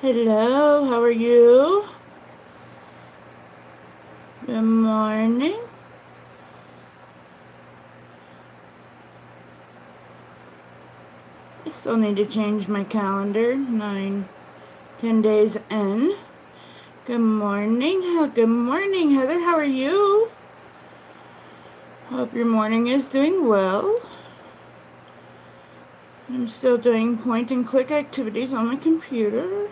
Hello, how are you? Good morning. I still need to change my calendar. 10 days in. Good morning. Good morning, Heather. How are you? Hope your morning is doing well. I'm still doing point and click activities on my computer.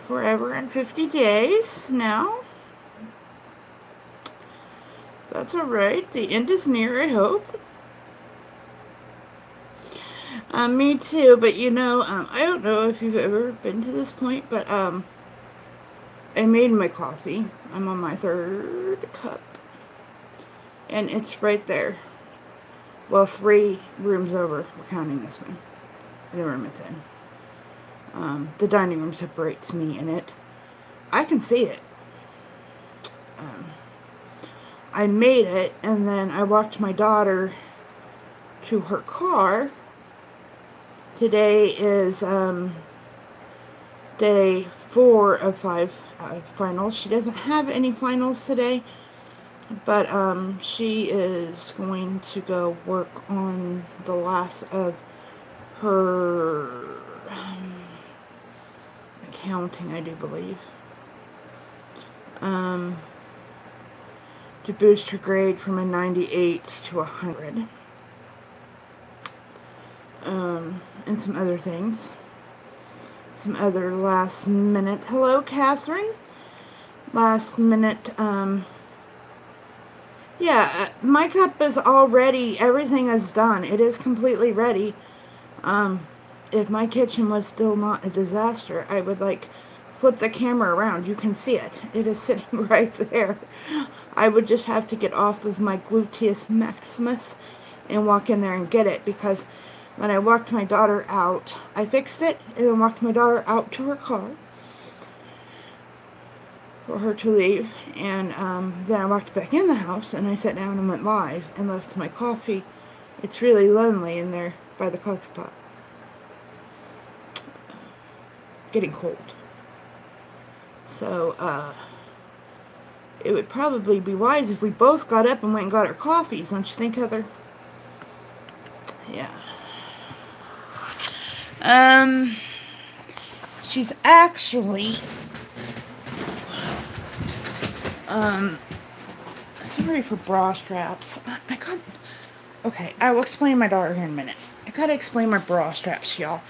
Forever and 50 days now. That's alright. The end is near, I hope. Me too, but I don't know if you've ever been to this point, but I made my coffee. I'm on my 3rd cup. And it's right there. Well, 3 rooms over. We're counting this one. The room it's in. The dining room separates me and it. I can see it. I made it, and then I walked my daughter to her car. Today is day 4 of 5 finals. She doesn't have any finals today, but she is going to go work on the last of her accounting, I do believe, to boost her grade from a 98 to 100, and some other things. Some other last minute. Hello, Catherine. Last minute. Yeah, my cup is all ready. Everything is done. It is completely ready. If my kitchen was still not a disaster, I would flip the camera around. You can see it. It is sitting right there. I would just have to get off of my gluteus maximus and walk in there and get it, because when I walked my daughter out, I fixed it and then walked my daughter out to her car for her to leave, and then I walked back in the house and I sat down and went live and left my coffee. It's really lonely in there by the coffee pot. Getting cold. So, it would probably be wise if we both got up and went and got our coffees, don't you think, Heather? Yeah. She's actually, sorry for bra straps. Okay, I will explain my daughter here in a minute. I gotta explain my bra straps, y'all.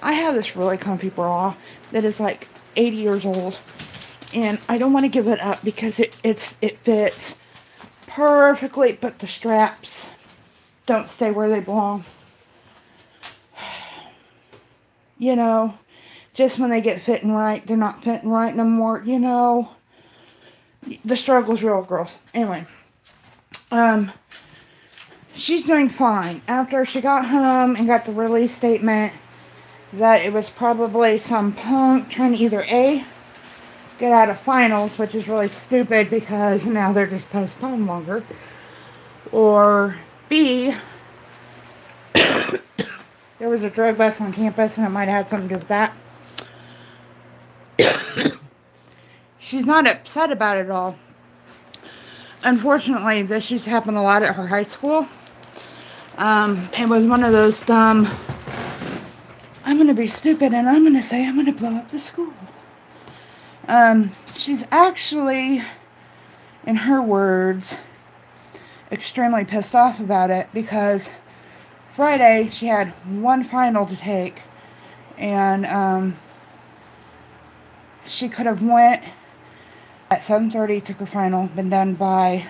I have this really comfy bra that is 80 years old, and I don't want to give it up because it fits perfectly, but the straps don't stay where they belong. Just when they get fitting right, they're not fitting right no more, The struggle's real, girls. Anyway, she's doing fine. After she got home and got the release statement that it was probably some punk trying to either A, get out of finals, which is really stupid because now they're just postponed longer, or B, there was a drug bust on campus and it might have had something to do with that. She's not upset about it all. Unfortunately, this used to happen a lot at her high school. It was one of those dumb, I'm going to be stupid and I'm going to say I'm going to blow up the school. She's actually, in her words, extremely pissed off about it because Friday she had one final to take, and she could have went at 7:30, took her final, been done by,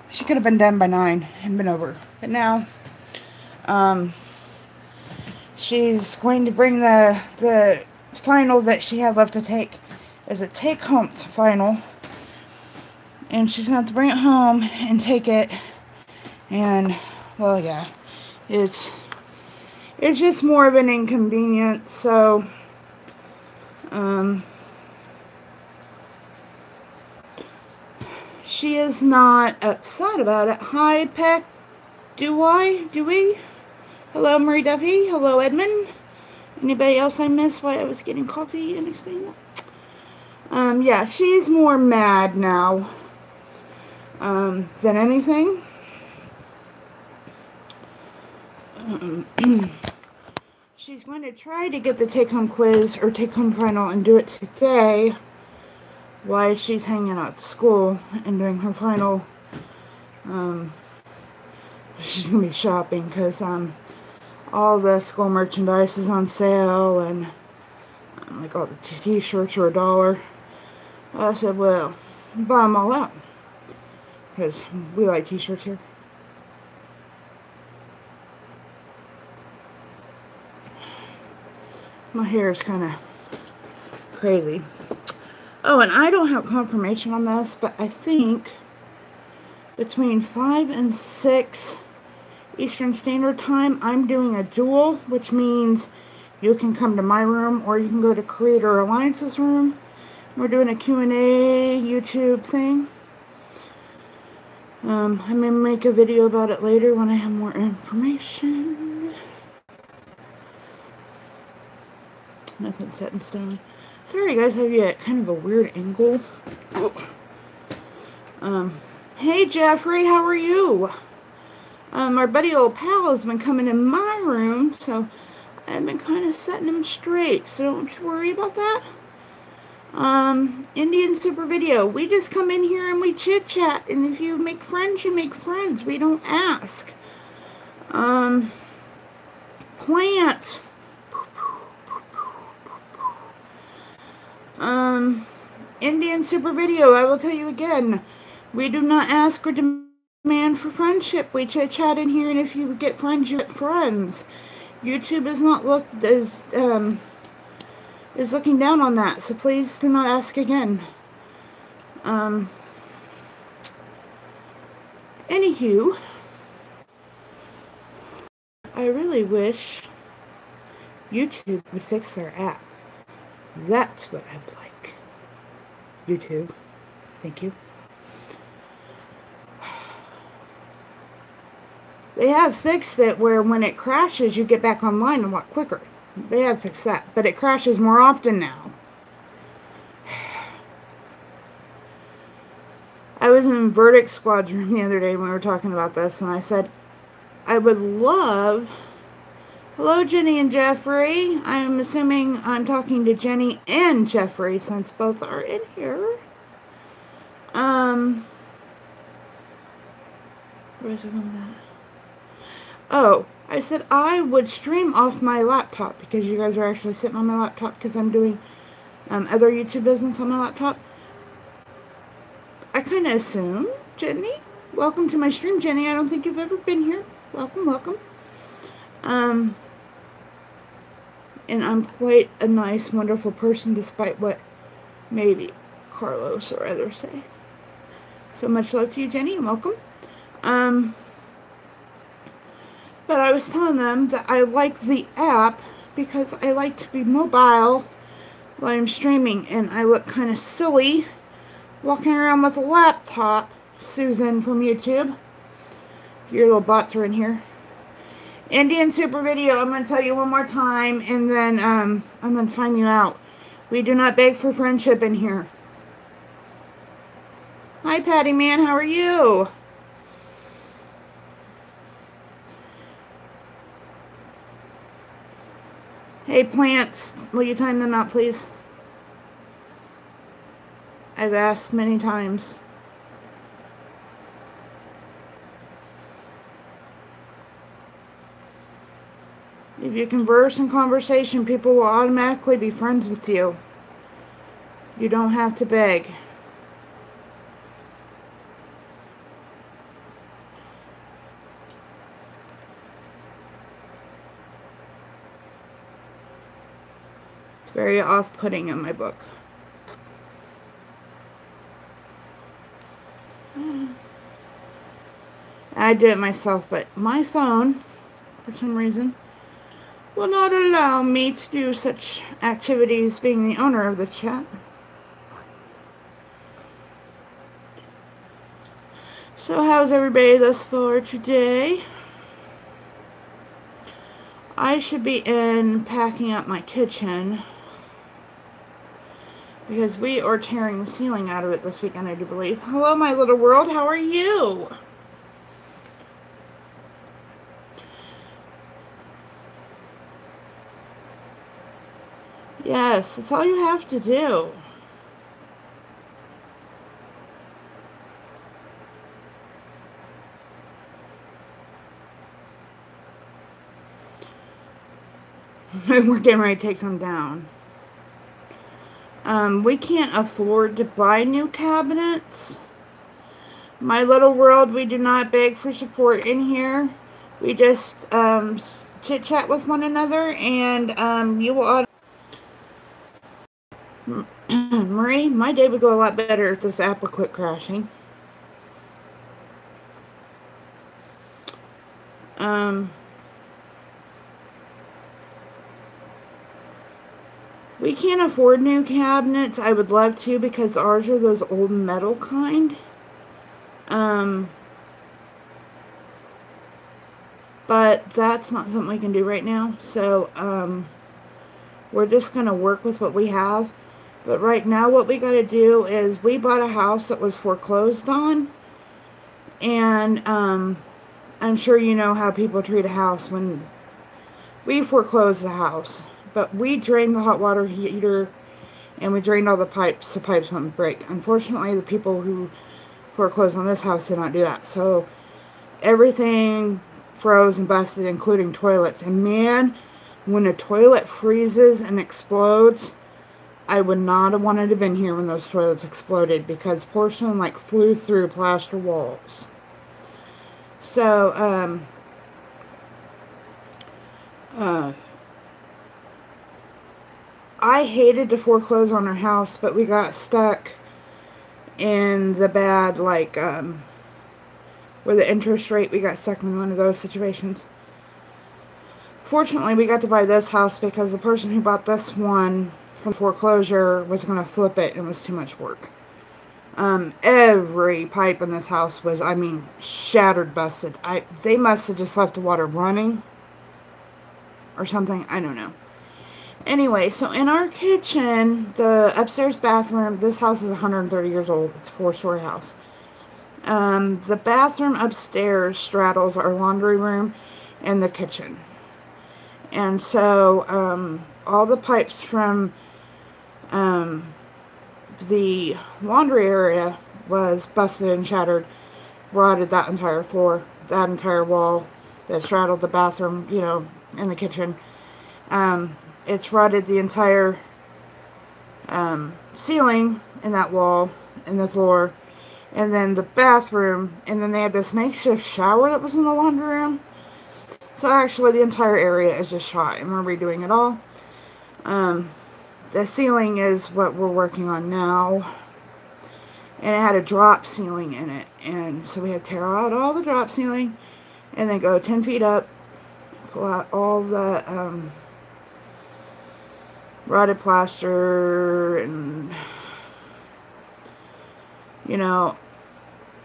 she could have been done by 9 and been over. But now, she's going to bring the final that she had left to take as a take-home final, and she's going to have to bring it home and take it, and, well, yeah, it's just more of an inconvenience, so, she is not upset about it. Hi, Peck. Do we? Hello, Marie Duffy. Hello, Edmund. Anybody else I missed while I was getting coffee and explaining that? Yeah, she's more mad now, than anything. She's going to try to get the take-home quiz or take-home final and do it today while she's hanging out at school and doing her final. She's going to be shopping because all the school merchandise is on sale, and like all the t-shirts are $1. I said, well, buy them all out because we like t-shirts here. My hair is kind of crazy. Oh, and I don't have confirmation on this, but I think between 5 and 6 Eastern Standard Time, I'm doing a duel, which means you can come to my room or you can go to Creator Alliance's room. We're doing a Q&A YouTube thing. I may make a video about it later when I have more information. Nothing set in stone. Sorry guys, I have you at kind of a weird angle. Hey Jeffrey, how are you? Our buddy old pal has been coming in my room, so I've been kind of setting him straight, so don't you worry about that. Indian Super Video, we just come in here and we chit chat, and if you make friends, you make friends. We don't ask. Plant. Indian Super Video, I will tell you again, we do not ask or demand for friendship. We chit chat in here, and if you get friends, you get friends. YouTube is not is looking down on that, so please do not ask again. Anywho, I really wish YouTube would fix their app. That's what I'd like. YouTube, thank you. They have fixed it where when it crashes, you get back online a lot quicker. They have fixed that, but it crashes more often now. I was in Verdict Squad's room the other day when we were talking about this, and I said, I would love... Hello, Jenny and Jeffrey. I'm assuming I'm talking to Jenny and Jeffrey since both are in here. Where's it from that? Oh, I said I would stream off my laptop because you guys are actually sitting on my laptop because I'm doing other YouTube business on my laptop. I kind of assume, Jenny. Welcome to my stream, Jenny. I don't think you've ever been here. Welcome, welcome. And I'm quite a nice, wonderful person, despite what maybe Carlos or others say. So much love to you, Jenny, and welcome. But I was telling them that I like the app because I like to be mobile while I'm streaming, and I look kind of silly walking around with a laptop. Susan from YouTube. Your little bots are in here. Indian Super Video, I'm going to tell you one more time, and then I'm going to time you out. We do not beg for friendship in here. Hi, Patty Man, how are you? Hey, plants, will you time them out, please? I've asked many times. If you converse in conversation, people will automatically be friends with you. You don't have to beg. It's very off-putting in my book. I did it myself, but my phone, for some reason, will not allow me to do such activities being the owner of the chat. So how's everybody thus far today? I should be in packing up my kitchen because we are tearing the ceiling out of it this weekend, I do believe. Hello, my little world. How are you? Yes, that's all you have to do. We're getting ready to take some down. We can't afford to buy new cabinets. My little world, we do not beg for support in here. We just chit-chat with one another, and you will... Marie, my day would go a lot better if this app would quit crashing. We can't afford new cabinets. I would love to because ours are those old metal kind. But that's not something we can do right now. So, we're just going to work with what we have. But right now what we got to do is we bought a house that was foreclosed on. And, I'm sure you know how people treat a house when we foreclosed the house. But we drained the hot water heater and we drained all the pipes. The pipes wouldn't break. Unfortunately, the people who foreclosed on this house did not do that. So everything froze and busted, including toilets. And man, when a toilet freezes and explodes, I would not have wanted to have been here when those toilets exploded because porcelain like flew through plaster walls. So, I hated to foreclose on our house, but we got stuck in the bad, like, where the interest rate, we got stuck in one of those situations. Fortunately, we got to buy this house because the person who bought this one from foreclosure was going to flip it and it was too much work. Every pipe in this house was, I mean, shattered, busted. They must have just left the water running or something. I don't know. Anyway, so in our kitchen, the upstairs bathroom, this house is 130 years old. It's a 4-story house. The bathroom upstairs straddles our laundry room and the kitchen. And so, all the pipes from, the laundry area was busted and shattered, rotted that entire floor, that entire wall that straddled the bathroom, you know, in the kitchen. It's rotted the entire ceiling in that wall, in the floor, and then the bathroom, and then they had this makeshift shower that was in the laundry room. So actually the entire area is just shot, and we're redoing it all. The ceiling is what we're working on now, and it had a drop ceiling in it, and so we had to tear out all the drop ceiling, and then go 10 feet up, pull out all the rotted plaster, and you know,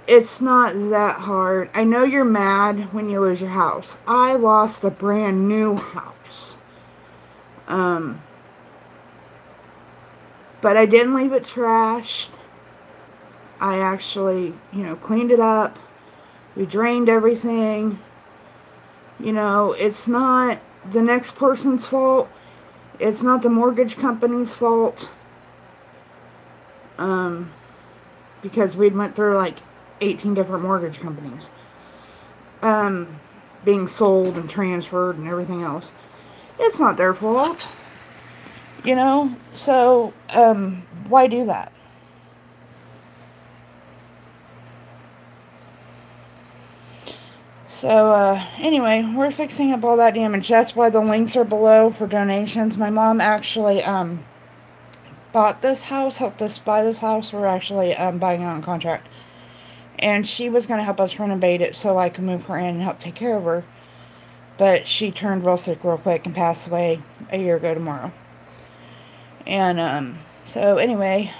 it's not that hard. I know you're mad when you lose your house. I lost a brand new house. But I didn't leave it trashed. I actually, you know, cleaned it up. We drained everything. You know, it's not the next person's fault. It's not the mortgage company's fault. Because we'd went through like 18 different mortgage companies. Being sold and transferred and everything else. It's not their fault. You know, so, why do that? So, anyway, we're fixing up all that damage. That's why the links are below for donations. My mom actually, bought this house, helped us buy this house. We're actually, buying it on contract. And she was going to help us renovate it so I could move her in and help take care of her. But she turned real sick real quick and passed away a year ago tomorrow. And, so anyway,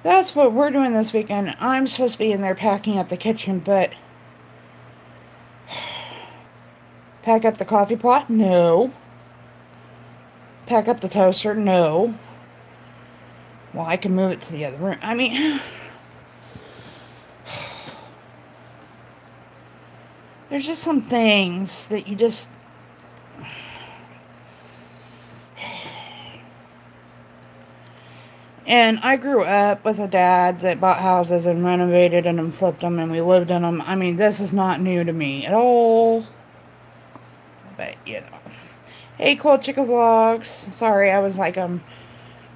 that's what we're doing this weekend. I'm supposed to be in there packing up the kitchen, but Pack up the coffee pot? No. Pack up the toaster? No. Well, I can move it to the other room. I mean, there's just some things that you just... And I grew up with a dad that bought houses and renovated them and flipped them, and we lived in them. I mean, this is not new to me at all. But, you know. Hey, Cool Chica Vlogs. Sorry, I was like,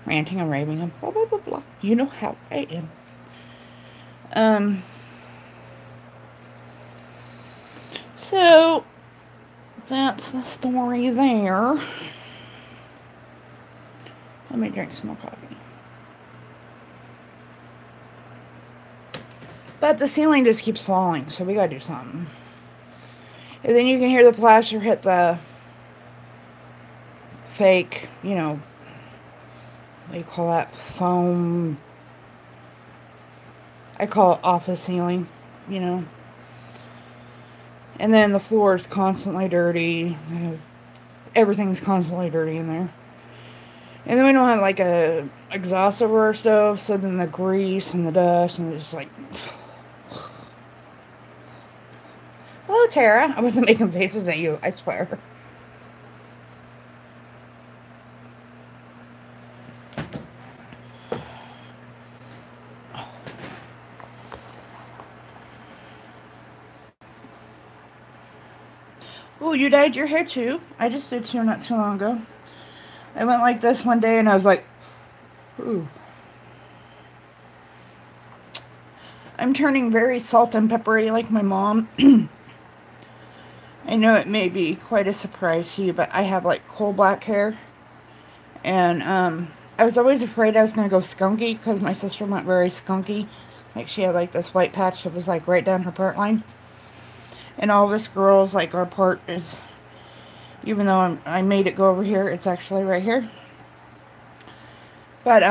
ranting and raving and blah, blah, blah, blah. You know how I am. So, that's the story there. Let me drink some more coffee. But the ceiling just keeps falling, so we gotta do something. And then you can hear the plaster hit the fake, you know, what do you call that? Foam. I call it office ceiling, you know. And then the floor is constantly dirty. Everything's constantly dirty in there. And then we don't have like a exhaust over our stove, so then the grease and the dust, and it's like... Hello, Tara. I wasn't making faces at you, I swear. Oh, you dyed your hair too? I just did too not too long ago. I went like this one day and I was like, ooh. I'm turning very salt and peppery like my mom. I know it may be quite a surprise to you, but I have like coal black hair. And I was always afraid I was going to go skunky because my sister went very skunky. Like she had like this white patch that was like right down her part line. And all of us girls, like our part is, even though I made it go over here, it's actually right here. But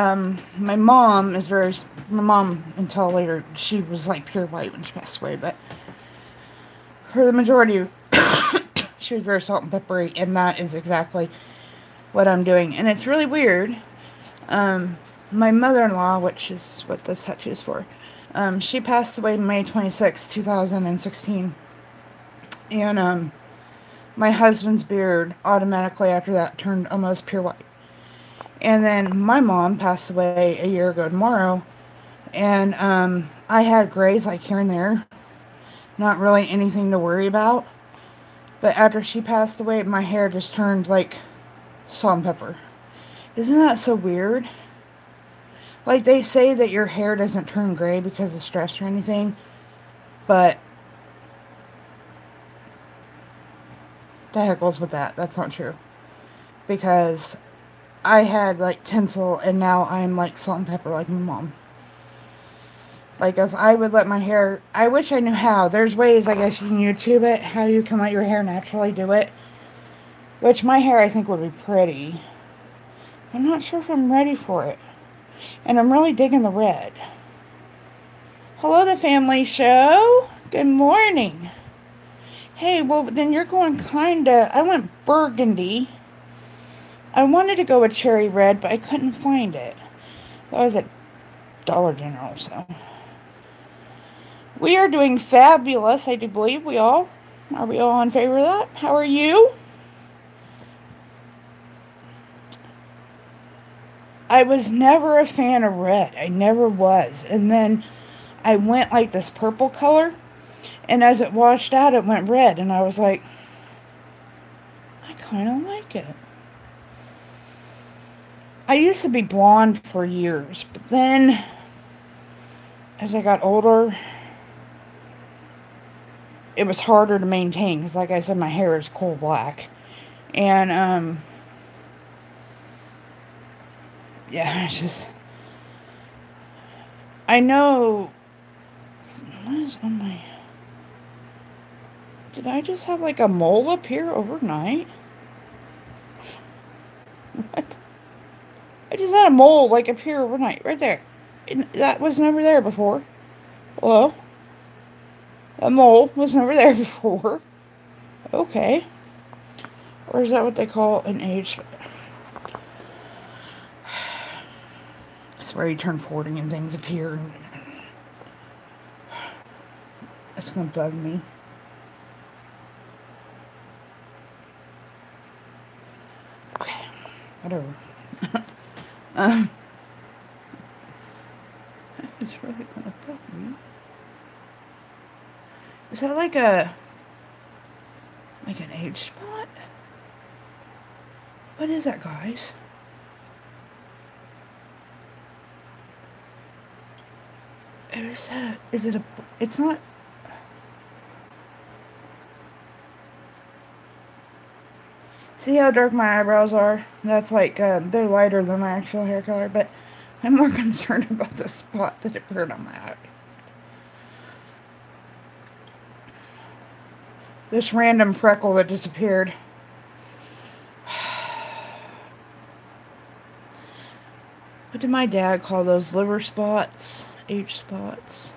my mom is very, my mom until later, she was like pure white when she passed away. But for the majority of she was very salt and peppery, and that is exactly what I'm doing. And it's really weird. My mother-in-law, which is what this tattoo is for, she passed away May 26, 2016. And my husband's beard automatically after that turned almost pure white. And then my mom passed away a year ago tomorrow. And I had grays like here and there. Not really anything to worry about. But after she passed away, my hair just turned like salt and pepper. Isn't that so weird? Like they say that your hair doesn't turn gray because of stress or anything. But the heck goes with that? That's not true. Because I had like tinsel and now I'm like salt and pepper like my mom. Like if I would let my hair, I wish I knew how. There's ways, I guess you can YouTube it, how you can let your hair naturally do it. Which my hair I think would be pretty. I'm not sure if I'm ready for it. And I'm really digging the red. Hello, the family show. Good morning. Hey, well then you're going kinda, I went burgundy. I wanted to go with cherry red, but I couldn't find it. That was at Dollar General, so. We are doing fabulous, I do believe we all. Are we all in favor of that? How are you? I was never a fan of red. I never was. And then I went like this purple color. And as it washed out, it went red. And I was like, I kind of like it. I used to be blonde for years. But then, as I got older, it was harder to maintain. Because like I said, my hair is coal black. And, yeah, it's just, I know, what is on my, did I just have like a mole up here overnight? What? I just had a mole like up here overnight, right there. That was never there before. Hello? A mole was never there before. Okay. Or is that what they call an age? It's where you turn 40 and things appear. It's going to bug me. Okay, whatever. It's really going to bug me. Is that like an age spot? What is that, guys? Is it a, it's not. See how dark my eyebrows are? That's like, they're lighter than my actual hair color, but I'm more concerned about the spot that appeared on my eye. This random freckle that disappeared. What did my dad call those? Liver spots? Age spots?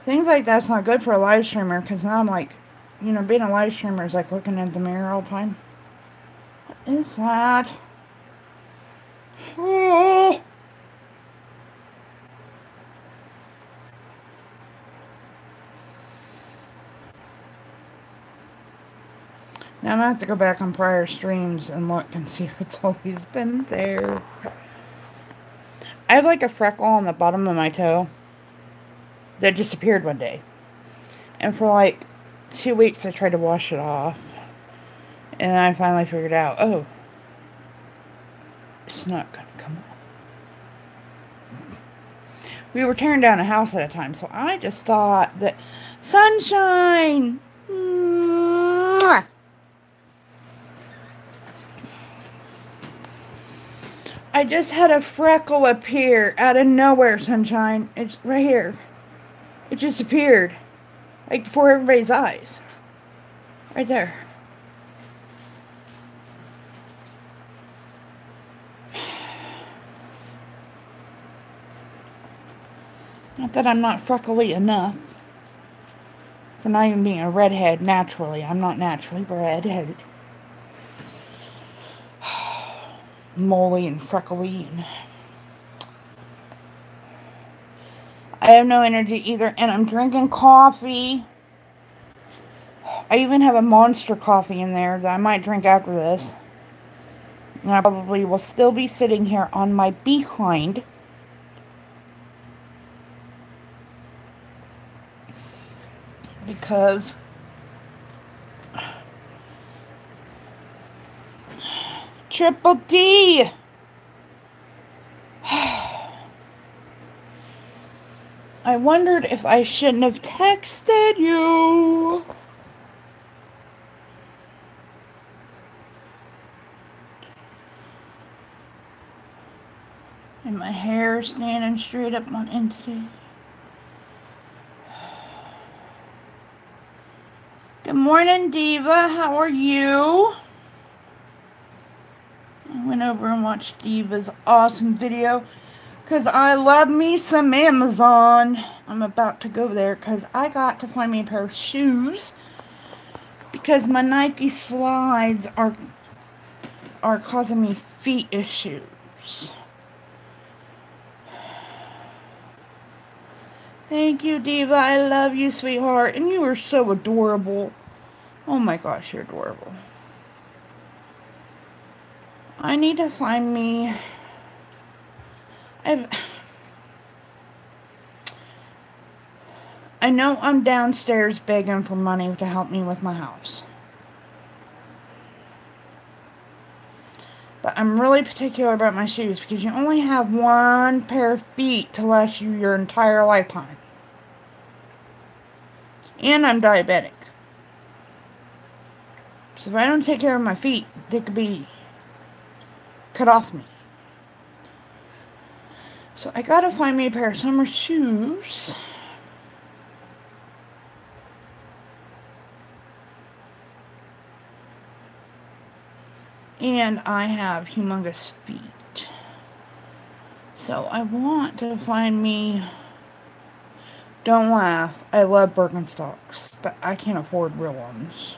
Things like that's not good for a live streamer, because now I'm like, you know, being a live streamer is like looking at the mirror all the time. What is that? Oh! Now I'm going to have to go back on prior streams and look and see if it's always been there. I have like a freckle on the bottom of my toe that disappeared one day. And for like 2 weeks I tried to wash it off. And then I finally figured out, oh, it's not going to come off. We were tearing down a house at a time, so I just thought that sunshine. Mwah. I just had a freckle appear out of nowhere, sunshine. It's right here. It just appeared. Like before everybody's eyes. Right there. Not that I'm not freckly enough. For not even being a redhead naturally. I'm not naturally redheaded. Moly and freckly. And I have no energy either. And I'm drinking coffee. I even have a Monster coffee in there that I might drink after this. And I probably will still be sitting here on my behind. Because Triple D. I wondered if I shouldn't have texted you. And my hair standing straight up on end today. Good morning, Diva. How are you? I went over and watched Diva's awesome video because I love me some Amazon. I'm about to go there because I got to find me a pair of shoes because my Nike slides are causing me feet issues. Thank you, Diva. I love you, sweetheart. And you are so adorable. Oh my gosh, you're adorable. I need to find me... I know I'm downstairs begging for money to help me with my house. But I'm really particular about my shoes because you only have one pair of feet to last you your entire lifetime. And I'm diabetic. So if I don't take care of my feet, they could be cut off me. So I gotta find me a pair of summer shoes. And I have humongous feet. So I want to find me, don't laugh, I love Birkenstocks, but I can't afford real ones.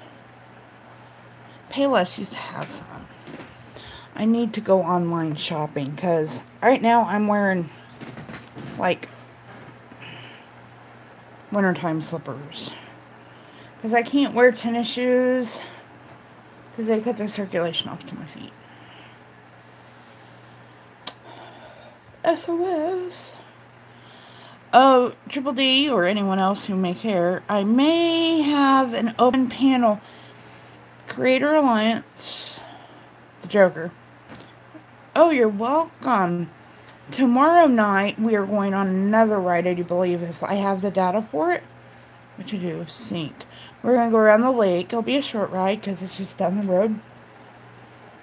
Payless used to have some. I need to go online shopping because right now I'm wearing like wintertime slippers. Because I can't wear tennis shoes because they cut the circulation off to my feet. SOS. Oh, Triple D or anyone else who may care, I may have an open panel. Creator Alliance. The Joker. Oh, you're welcome. Tomorrow night, we are going on another ride, I do believe, if I have the data for it. What you do? Sync. We're going to go around the lake. It'll be a short ride, because it's just down the road.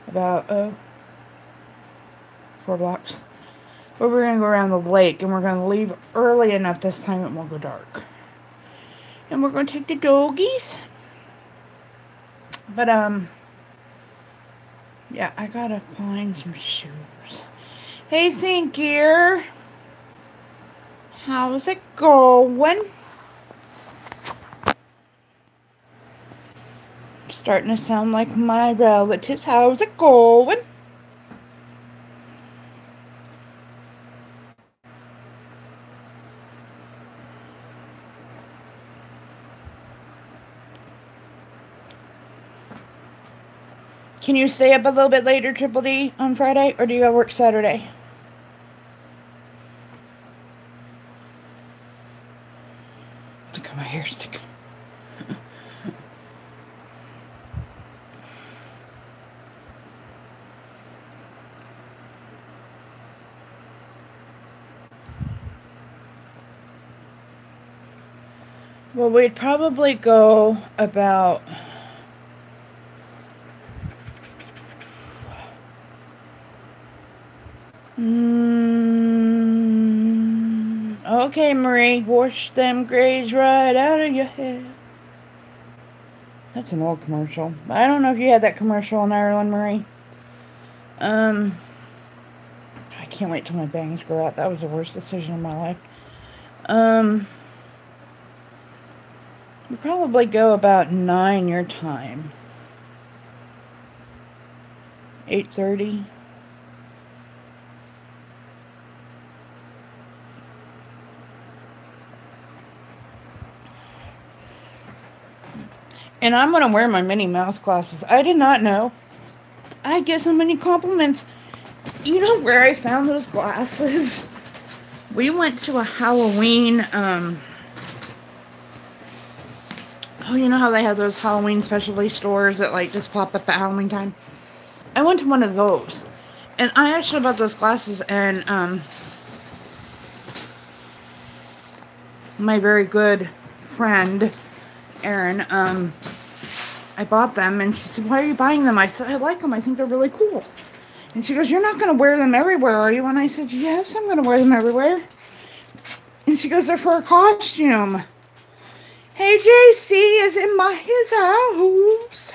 About, 4 blocks. But we're going to go around the lake, and we're going to leave early enough this time it won't go dark. And we're going to take the doggies. But, yeah, I gotta find some shoes. Hey, St. Gear. How's it going? Starting to sound like my relatives. How's it going? Can you stay up a little bit later, Triple D, on Friday? Or do you go work Saturday? Look at my hair stick. Well, we'd probably go about... Okay, Marie, wash them grays right out of your head. That's an old commercial. I don't know if you had that commercial in Ireland, Marie. I can't wait till my bangs grow out. That was the worst decision of my life. We probably go about 9 your time. 8:30. And I'm going to wear my Minnie Mouse glasses. I did not know. I get so many compliments. You know where I found those glasses? We went to a Halloween, oh, you know how they have those Halloween specialty stores that, like, just pop up at Halloween time? I went to one of those. And I actually bought those glasses, and, my very good friend, Erin, I bought them, and she said, why are you buying them? I said, I like them. I think they're really cool. And she goes, you're not going to wear them everywhere, are you? And I said, yes, I'm going to wear them everywhere. And she goes, they're for a costume. Hey, JC is in his house.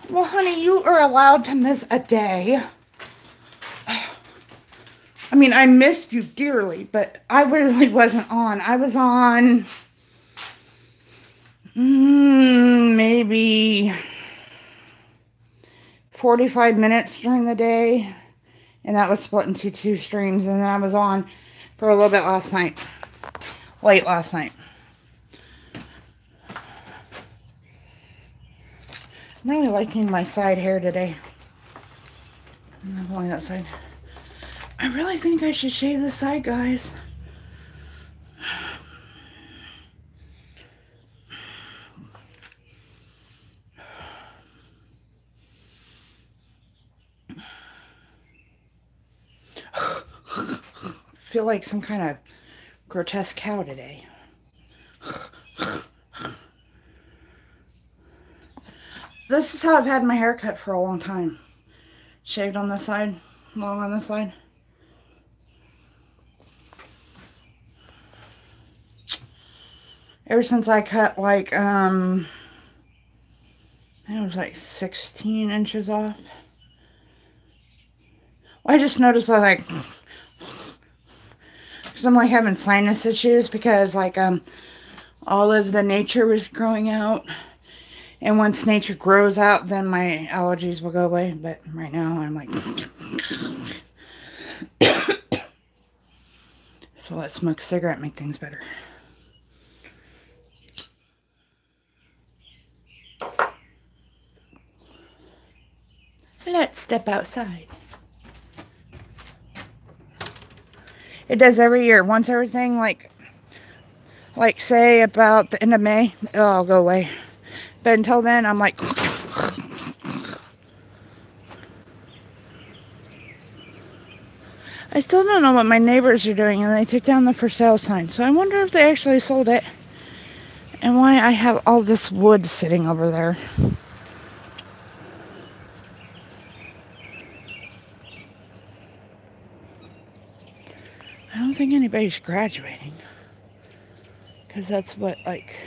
Well, honey, you are allowed to miss a day. I mean, I missed you dearly, but I really wasn't on. I was on... maybe 45 minutes during the day, and that was split into 2 streams, and then I was on for a little bit last night, late last night. I'm really liking my side hair today. I'm not only that side. I really think I should shave this side, guys. Feel like some kind of grotesque cow today. This is how I've had my hair cut for a long time. Shaved on this side, long on this side. Ever since I cut like, it was like 16 inches off. Well, I just noticed I like because I'm like having sinus issues because like all of the nature was growing out. And once nature grows out, then my allergies will go away. But right now I'm like... So let's smoke a cigarette and make things better. Let's step outside. It does every year. Once everything, like say about the end of May, it'll all go away. But until then, I'm like... I still don't know what my neighbors are doing, and they took down the for sale sign. So I wonder if they actually sold it. And why I have all this wood sitting over there. I don't think anybody's graduating. Because that's what, like,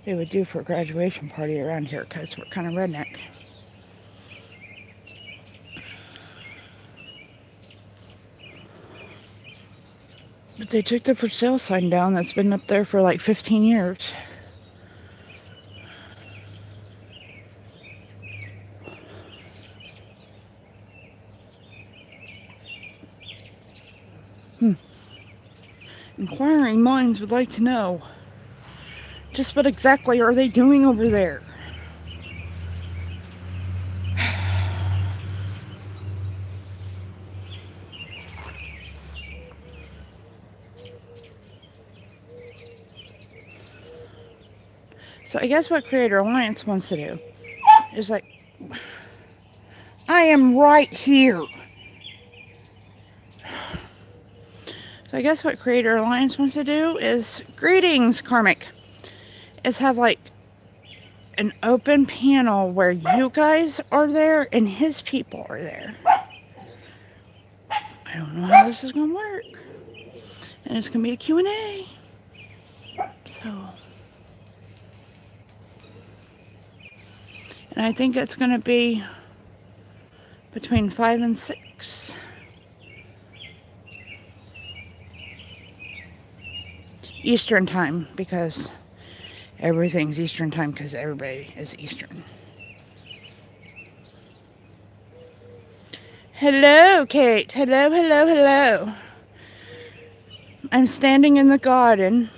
they would do for a graduation party around here, because we're kind of redneck. But they took the for sale sign down that's been up there for like 15 years. Inquiring minds would like to know, just what exactly are they doing over there? So I guess what Creator Alliance wants to do is like, I am right here. So I guess what Creator Alliance wants to do is, greetings, Karmic, is have like an open panel where you guys are there and his people are there. I don't know how this is going to work. And it's going to be a Q&A. So... And I think it's going to be between 5 and 6. Eastern time, because everything's Eastern time, because everybody is Eastern. Hello, Kate. Hello, hello, hello. I'm standing in the garden,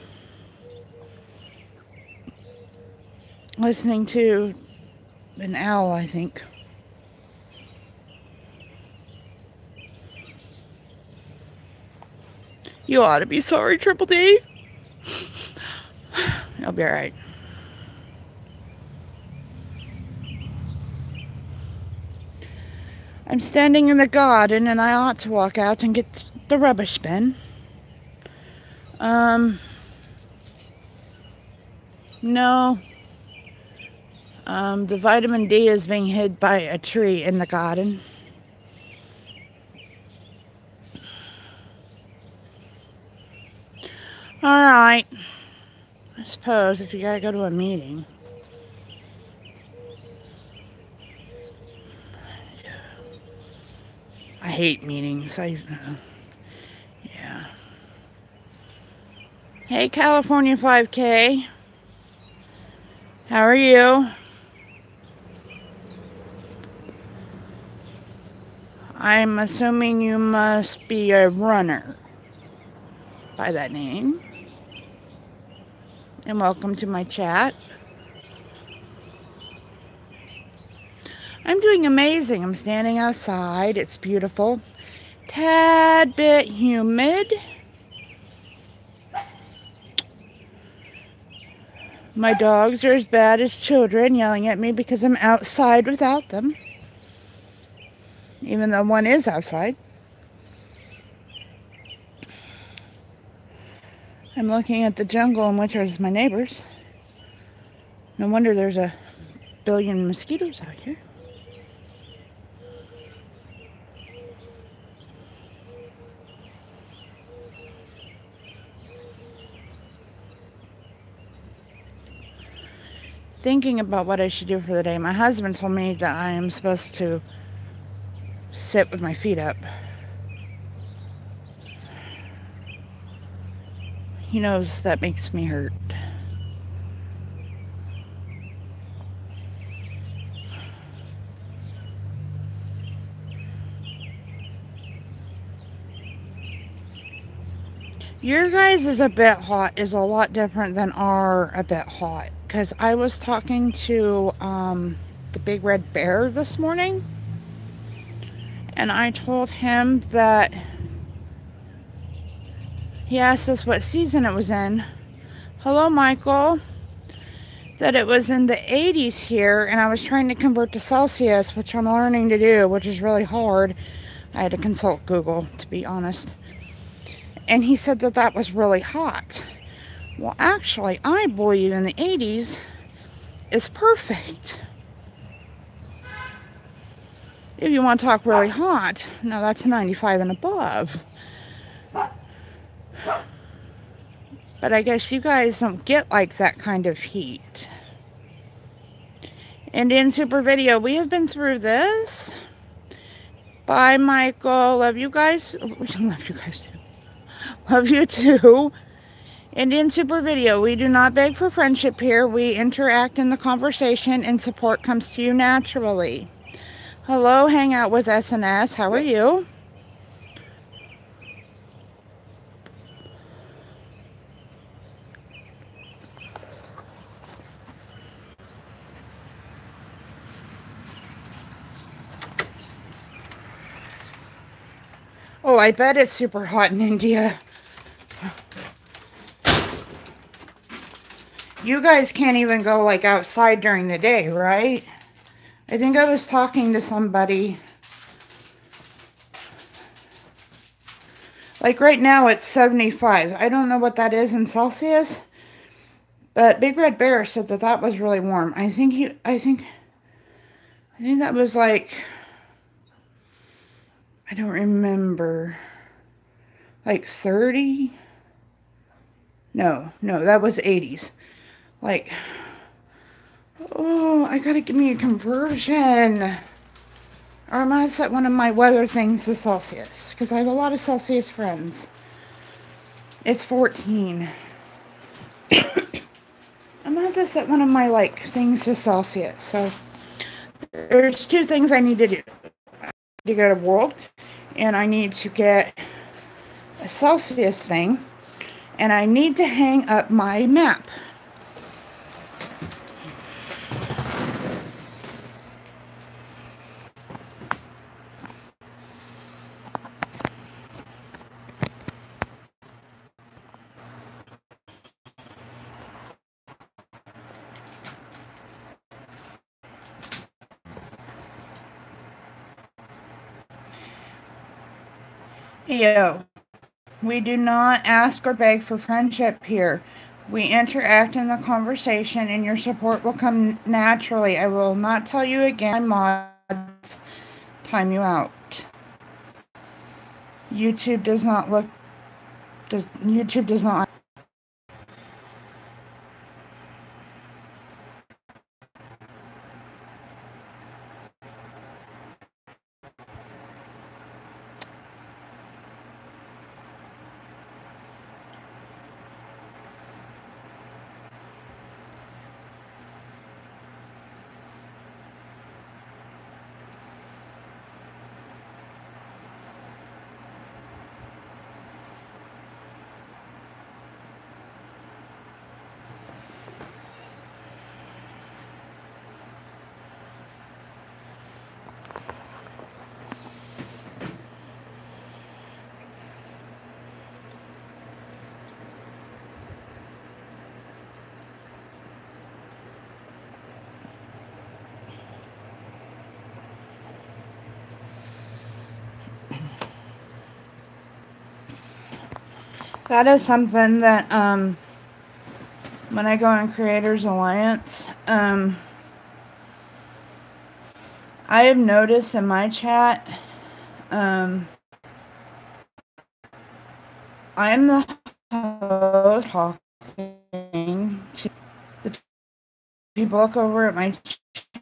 listening to an owl, I think. You ought to be sorry, Triple D. I'll be alright. I'm standing in the garden and I ought to walk out and get the rubbish bin. No. The vitamin D is being hid by a tree in the garden. Alright. I suppose if you gotta go to a meeting. I hate meetings. Yeah. Hey, California 5K. How are you? I'm assuming you must be a runner by that name. And welcome to my chat. I'm doing amazing. I'm standing outside. It's beautiful. Tad bit humid. My dogs are as bad as children, yelling at me because I'm outside without them. Even though one is outside. I'm looking at the jungle in which are my neighbors. No wonder there's a billion mosquitoes out here. Thinking about what I should do for the day. My husband told me that I am supposed to sit with my feet up. He knows that makes me hurt. Your guys is a bit hot is a lot different than our a bit hot. Because I was talking to the big red bear this morning. And I told him that he asked us what season it was in. Hello, Michael. That it was in the 80s here, and I was trying to convert to Celsius, which I'm learning to do, which is really hard. I had to consult Google, to be honest. And he said that that was really hot. Well, actually, I believe in the 80s is perfect. If you want to talk really hot, now that's 95 and above. But I guess you guys don't get like that kind of heat. Indian Super Video, we have been through this. Bye, Michael. Love you guys. Love you guys too. Love you too. Indian Super Video, we do not beg for friendship here. We interact in the conversation and support comes to you naturally. Hello, hang out with SNS. How are you? Oh, I bet it's super hot in India. You guys can't even go like outside during the day, right? I think I was talking to somebody. Like right now it's 75. I don't know what that is in Celsius. But Big Red Bear said that that was really warm. I think that was like, I don't remember, like 30? No, that was 80s. Like, oh, I gotta give me a conversion. Or I'm gonna set one of my weather things to Celsius, because I have a lot of Celsius friends. It's 14. I'm gonna have to set one of my, like, things to Celsius. So, there's two things I need to do. I need to get a world, and I need to get a Celsius thing, and I need to hang up my map. Yo, we do not ask or beg for friendship here. We interact in the conversation and your support will come naturally. I will not tell you again, my mods time you out. YouTube does not look, YouTube does not. That is something that, when I go on Creators Alliance, I have noticed in my chat, I am the host talking to the people. Look over at my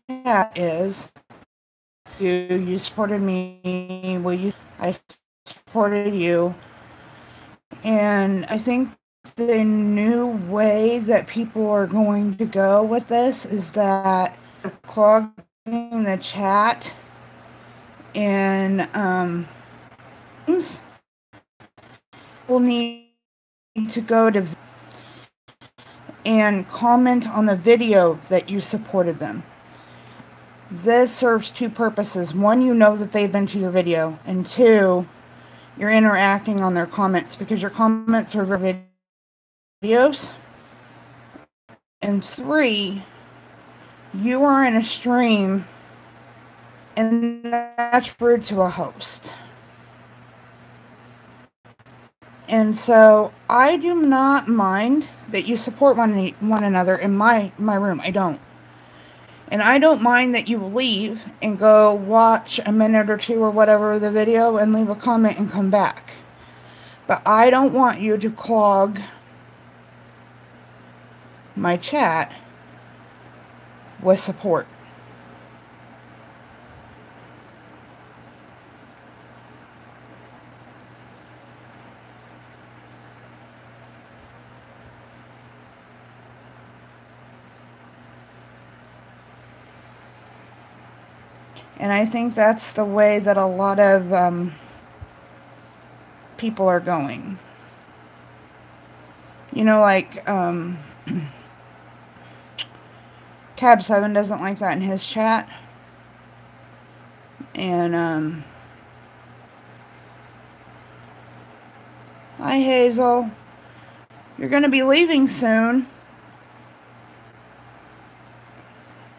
chat is, you supported me, I supported you. And I think the new way that people are going to go with this is that clogging the chat and will need to go to and comment on the video that you supported them. This serves two purposes. One, you know that they've been to your video, and two, you're interacting on their comments because your comments are videos. And three, you are in a stream and that's rude to a host. And so I do not mind that you support one another in my room. I don't. And I don't mind that you leave and go watch a minute or two or whatever of the video and leave a comment and come back. But I don't want you to clog my chat with support. And I think that's the way that a lot of people are going. You know, like, Cab7 doesn't like that in his chat. And, hi, Hazel. You're going to be leaving soon.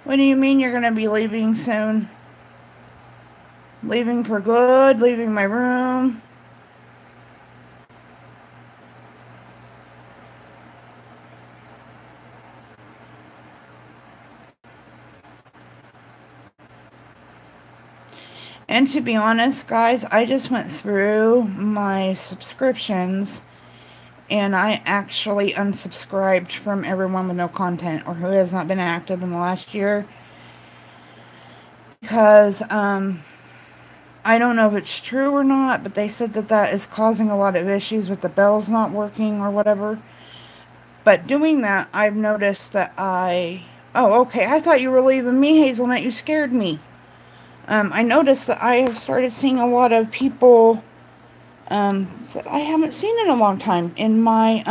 What do you mean you're going to be leaving soon? Leaving for good? Leaving my room? And to be honest, guys, I just went through my subscriptions and I actually unsubscribed from everyone with no content or who has not been active in the last year. Because, I don't know if it's true or not, but they said that that is causing a lot of issues with the bells not working or whatever. But doing that, I've noticed that oh, okay, I thought you were leaving me, Hazelnut. You scared me. I noticed that I have started seeing a lot of people that I haven't seen in a long time in my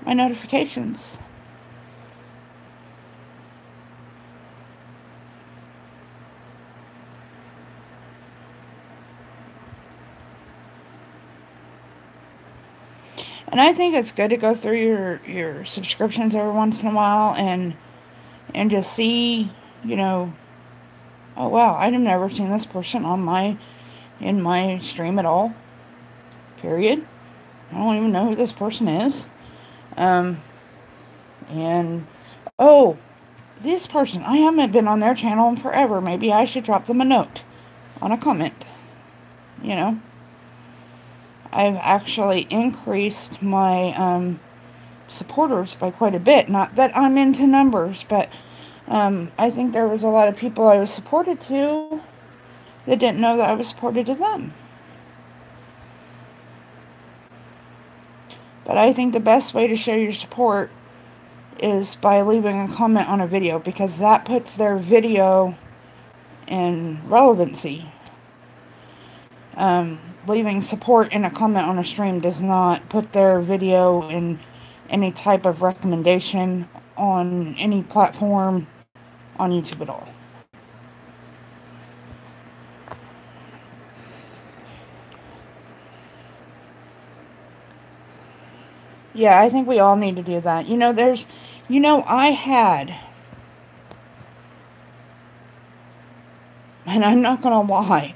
my notifications. And I think it's good to go through your subscriptions every once in a while and just see, you know, oh wow, I've never seen this person in my stream at all. Period. I don't even know who this person is. And oh, this person, I haven't been on their channel in forever. Maybe I should drop them a note on a comment. You know, I've actually increased my supporters by quite a bit. Not that I'm into numbers, but I think there was a lot of people I was supported to that didn't know that I was supported to them. But I think the best way to show your support is by leaving a comment on a video, because that puts their video in relevancy. Leaving support in a comment on a stream does not put their video in any type of recommendation on any platform on YouTube at all. Yeah, I think we all need to do that. You know, I had, and I'm not going to lie,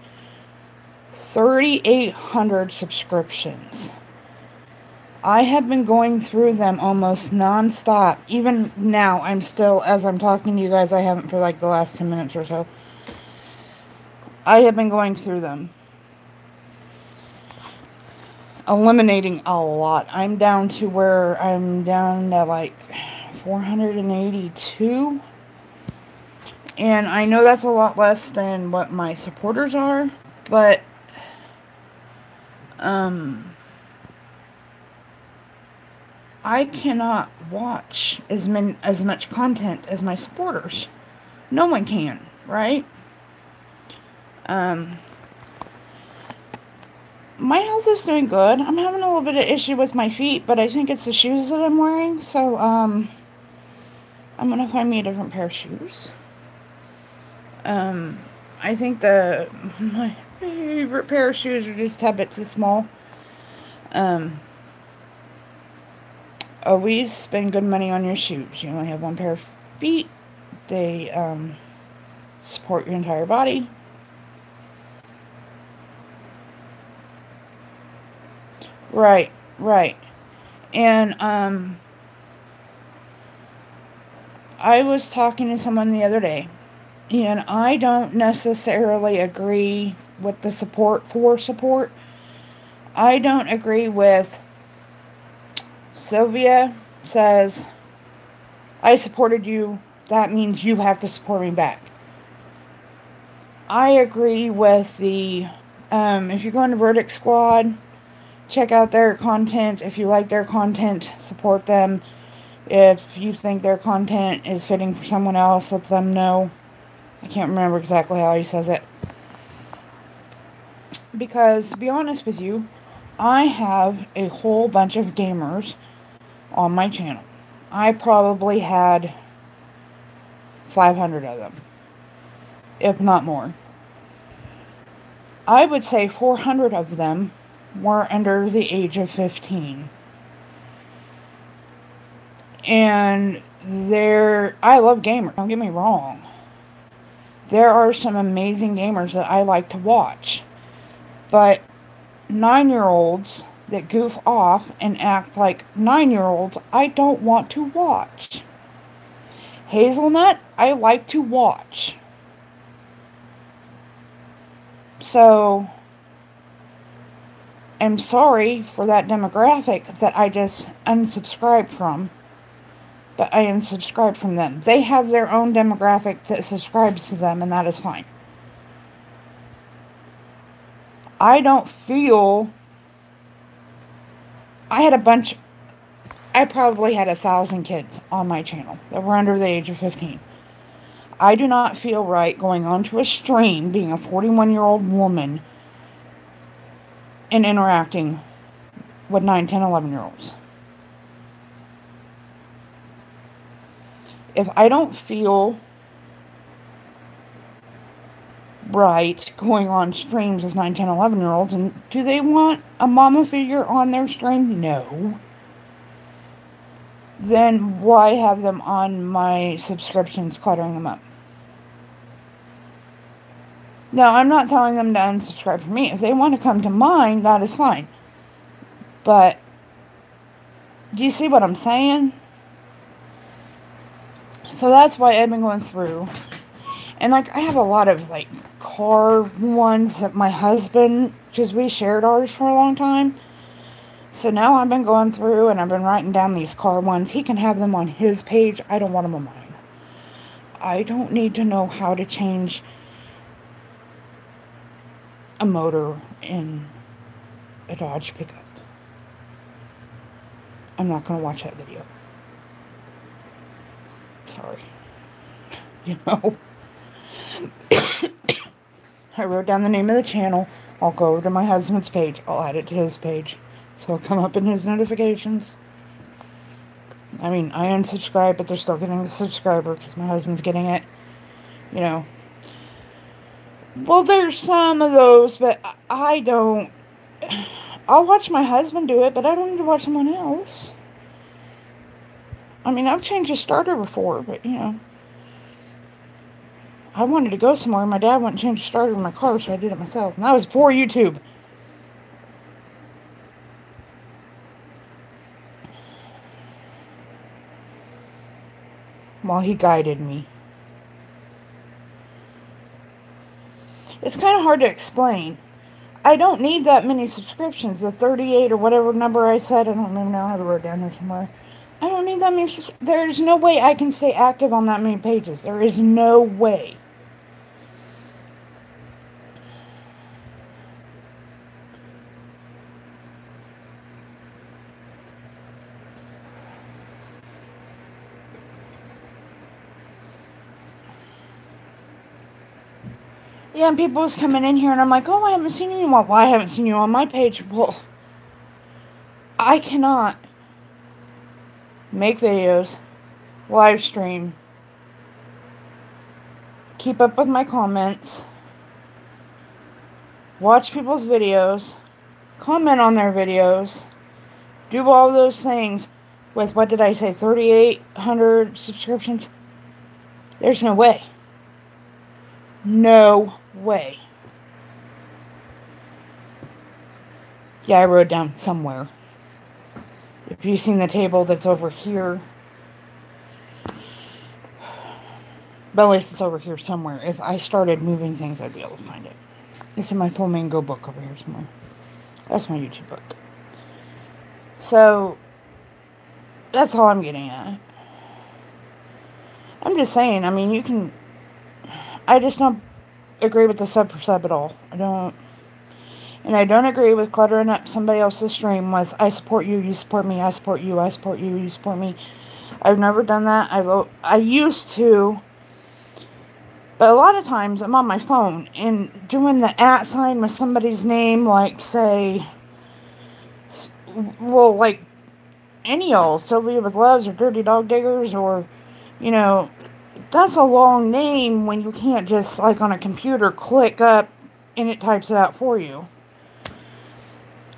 3,800 subscriptions. I have been going through them almost non-stop. Even now, I'm still, as I'm talking to you guys, I haven't for like the last 10 minutes or so. I have been going through them. Eliminating a lot. I'm down to like 482. And I know that's a lot less than what my supporters are, but I cannot watch as much content as my supporters. No one can, right? My health is doing good. I'm having a little bit of issue with my feet, but I think it's the shoes that I'm wearing. So, I'm gonna find me a different pair of shoes. I think my favorite pair of shoes are just a bit too small. Always spend good money on your shoes. You only have one pair of feet. They, support your entire body. Right, right. And, I was talking to someone the other day, and I don't necessarily agree with the support. I don't agree with Sylvia says, I supported you, that means you have to support me back. I agree with the, if you go into Verdict Squad, check out their content. If you like their content, support them. If you think their content is fitting for someone else, let them know. I can't remember exactly how he says it. Because, to be honest with you, I have a whole bunch of gamers on my channel. I probably had 500 of them, if not more. I would say 400 of them were under the age of 15. And I love gamers, don't get me wrong. There are some amazing gamers that I like to watch. But 9-year-olds that goof off and act like 9-year-olds, I don't want to watch. Hazelnut, I like to watch. So, I'm sorry for that demographic that I just unsubscribed from. But I unsubscribed from them. They have their own demographic that subscribes to them, and that is fine. I don't feel... I probably had 1,000 kids on my channel that were under the age of 15. I do not feel right going onto a stream, being a 41-year-old woman, and interacting with 9, 10, 11-year-olds. If I don't feel right going on streams with 9, 10, 11-year-olds, and do they want a mama figure on their stream? No. Then why have them on my subscriptions, cluttering them up? Now, I'm not telling them to unsubscribe from me. If they want to come to mine, that is fine. But, do you see what I'm saying? So that's why I've been going through. And, like, I have a lot of, like, car ones that my husband, because we shared ours for a long time. So now I've been going through and I've been writing down these car ones. He can have them on his page. I don't want them on mine. I don't need to know how to change a motor in a Dodge pickup. I'm not going to watch that video. Sorry. You know. I wrote down the name of the channel. I'll go over to my husband's page. I'll add it to his page. So it'll come up in his notifications. I mean, I unsubscribe, but they're still getting a subscriber because my husband's getting it. You know. Well, there's some of those, but I don't. I'll watch my husband do it, but I don't need to watch someone else. I mean, I've changed a starter before, but, you know. I wanted to go somewhere, and my dad wouldn't change the starter in my car, so I did it myself. And that was before YouTube. While he guided me. It's kind of hard to explain. I don't need that many subscriptions. The 38 or whatever number I said. I don't remember now. I have it wrote down here somewhere. I don't need that many. There's no way I can stay active on that many pages. There is no way. Yeah, and people was coming in here, and I'm like, oh, I haven't seen you in a while. Well, I haven't seen you on my page. Well, I cannot make videos, live stream, keep up with my comments, watch people's videos, comment on their videos, do all those things with, what did I say, 3,800 subscriptions? There's no way. No way. Yeah, I wrote down somewhere. If you've seen the table that's over here, but at least it's over here somewhere. If I started moving things, I'd be able to find it. It's in my Flamingo book over here somewhere. That's my YouTube book. So, that's all I'm getting at. I'm just saying, I mean, you can... I just don't agree with the sub for sub at all. I don't... And I don't agree with cluttering up somebody else's stream with, I support you, you support me, I support you, I support you, you support me. I've never done that. I used to... But a lot of times I'm on my phone and doing the @ sign with somebody's name, like, say, well, like, any old Sylvia with Loves or Dirty Dog Diggers, or, you know, that's a long name when you can't just, like, on a computer click up and it types it out for you.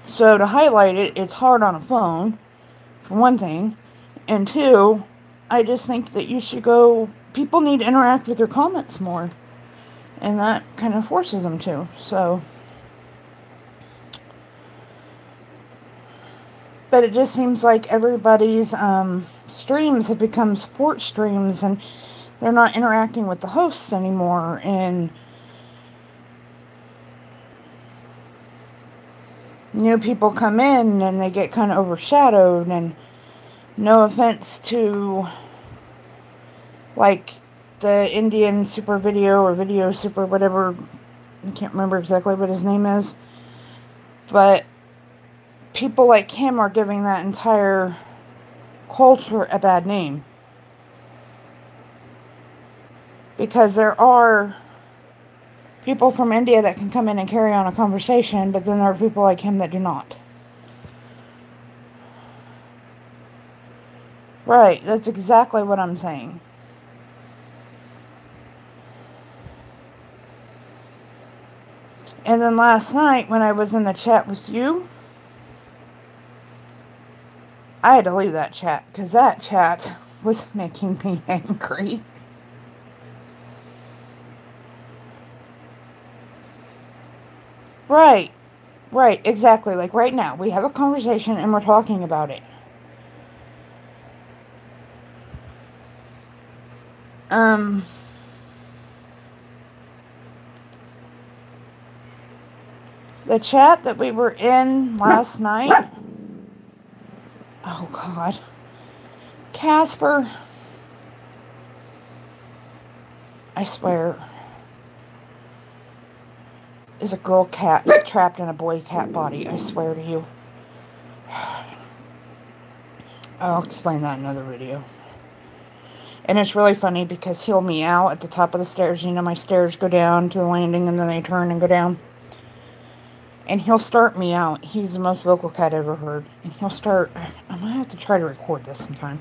So to highlight it, it's hard on a phone, for one thing. And two, I just think that you should go... People need to interact with their comments more. And that kind of forces them to. So. But it just seems like everybody's streams have become support streams. And they're not interacting with the hosts anymore. And new people come in and they get kind of overshadowed. And no offense to... like the Indian Super Video or Video Super whatever, I can't remember exactly what his name is, but people like him are giving that entire culture a bad name, because there are people from India that can come in and carry on a conversation, but then there are people like him that do not. Right, that's exactly what I'm saying. And then last night, when I was in the chat with you, I had to leave that chat, because that chat was making me angry. Right, exactly. Like right now, we have a conversation and we're talking about it. The chat that we were in last night. Oh, God. Casper. I swear. Is a girl cat trapped in a boy cat body. I swear to you. I'll explain that in another video. And it's really funny because he'll meow at the top of the stairs. You know, my stairs go down to the landing and then they turn and go down. And he'll start meowing. He's the most vocal cat I ever heard. And he'll start... I'm going to have to try to record this sometime.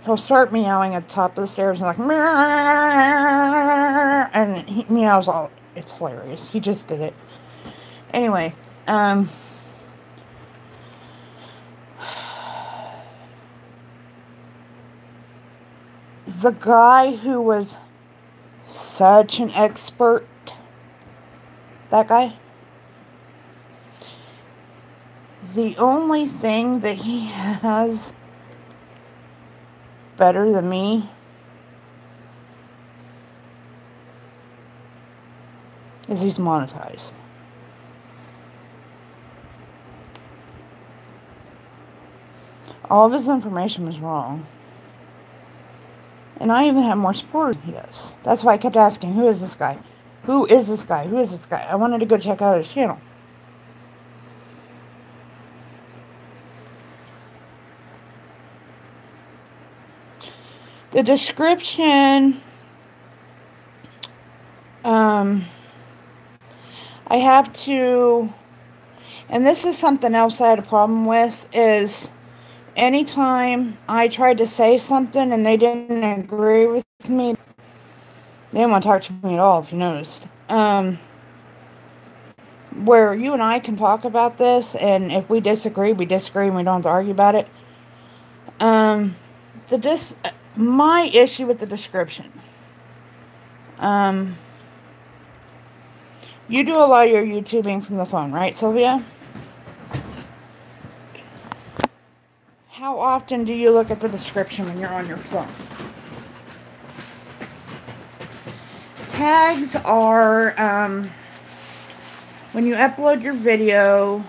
He'll start meowing at the top of the stairs and like... Meow, and he meows all... It's hilarious. He just did it. Anyway. The guy who was such an expert... That guy... The only thing that he has better than me is he's monetized. All of his information was wrong. And I even have more support than he does. That's why I kept asking, who is this guy? Who is this guy? Who is this guy? I wanted to go check out his channel. The description I have to, and this is something else I had a problem with, is anytime I tried to say something and they didn't agree with me, they didn't want to talk to me at all, if you noticed. Where you and I can talk about this, and if we disagree, we disagree, and we don't have to argue about it. My issue with the description. You do a lot of your YouTubing from the phone, right, Sylvia? How often do you look at the description when you're on your phone? Tags are, when you upload your video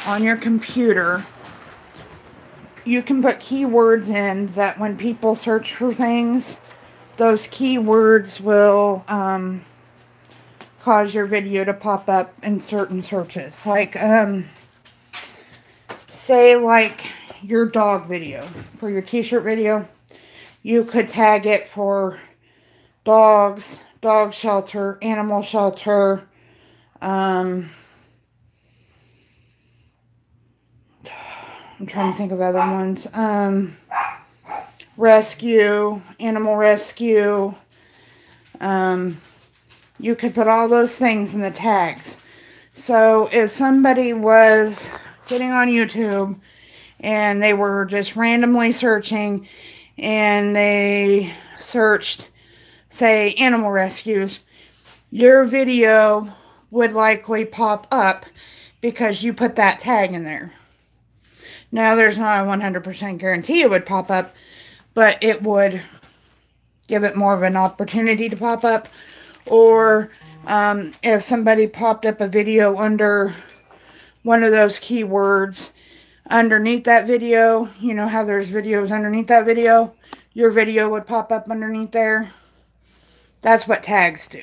on your computer, you can put keywords in that when people search for things, those keywords will cause your video to pop up in certain searches. Like, say like your dog video, for your t-shirt video, you could tag it for dogs, dog shelter, animal shelter, I'm trying to think of other ones. Rescue, animal rescue. You could put all those things in the tags. So if somebody was getting on YouTube and they were just randomly searching and they searched, say, animal rescues, your video would likely pop up because you put that tag in there. Now, there's not a 100% guarantee it would pop up, but it would give it more of an opportunity to pop up. Or if somebody popped up a video under one of those keywords underneath that video, you know how there's videos underneath that video, your video would pop up underneath there. That's what tags do.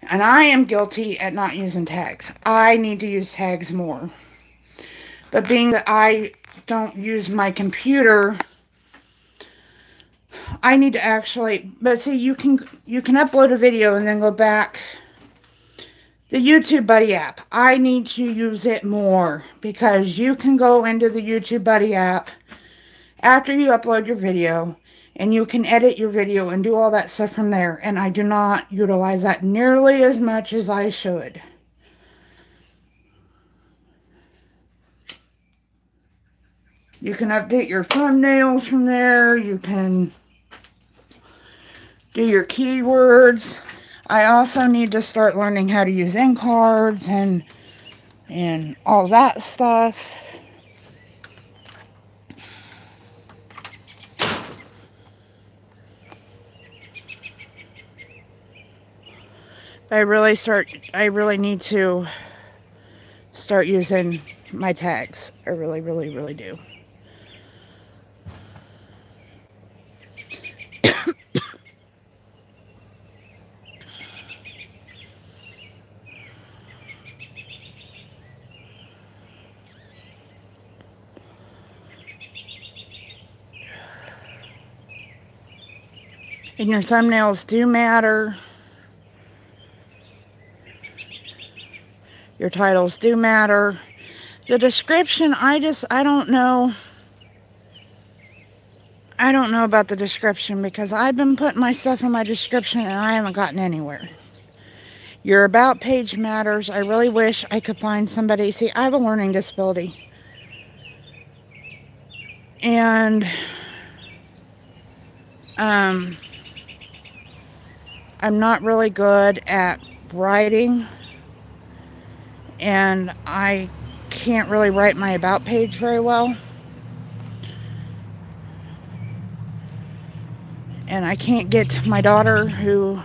And I am guilty at not using tags. I need to use tags more. But being that I don't use my computer, I need to actually, but see, you can upload a video and then go back. The YouTube Buddy app, I need to use it more because you can go into the YouTube Buddy app after you upload your video and you can edit your video and do all that stuff from there. And I do not utilize that nearly as much as I should. You can update your thumbnails from there. You can do your keywords. I also need to start learning how to use end cards and all that stuff. I really need to start using my tags. I really, really, really do. And your thumbnails do matter. Your titles do matter. The description, I don't know. I don't know about the description because I've been putting my stuff in my description and I haven't gotten anywhere. Your about page matters. I really wish I could find somebody. See, I have a learning disability. And I'm not really good at writing, and I can't really write my about page very well. And I can't get my daughter, who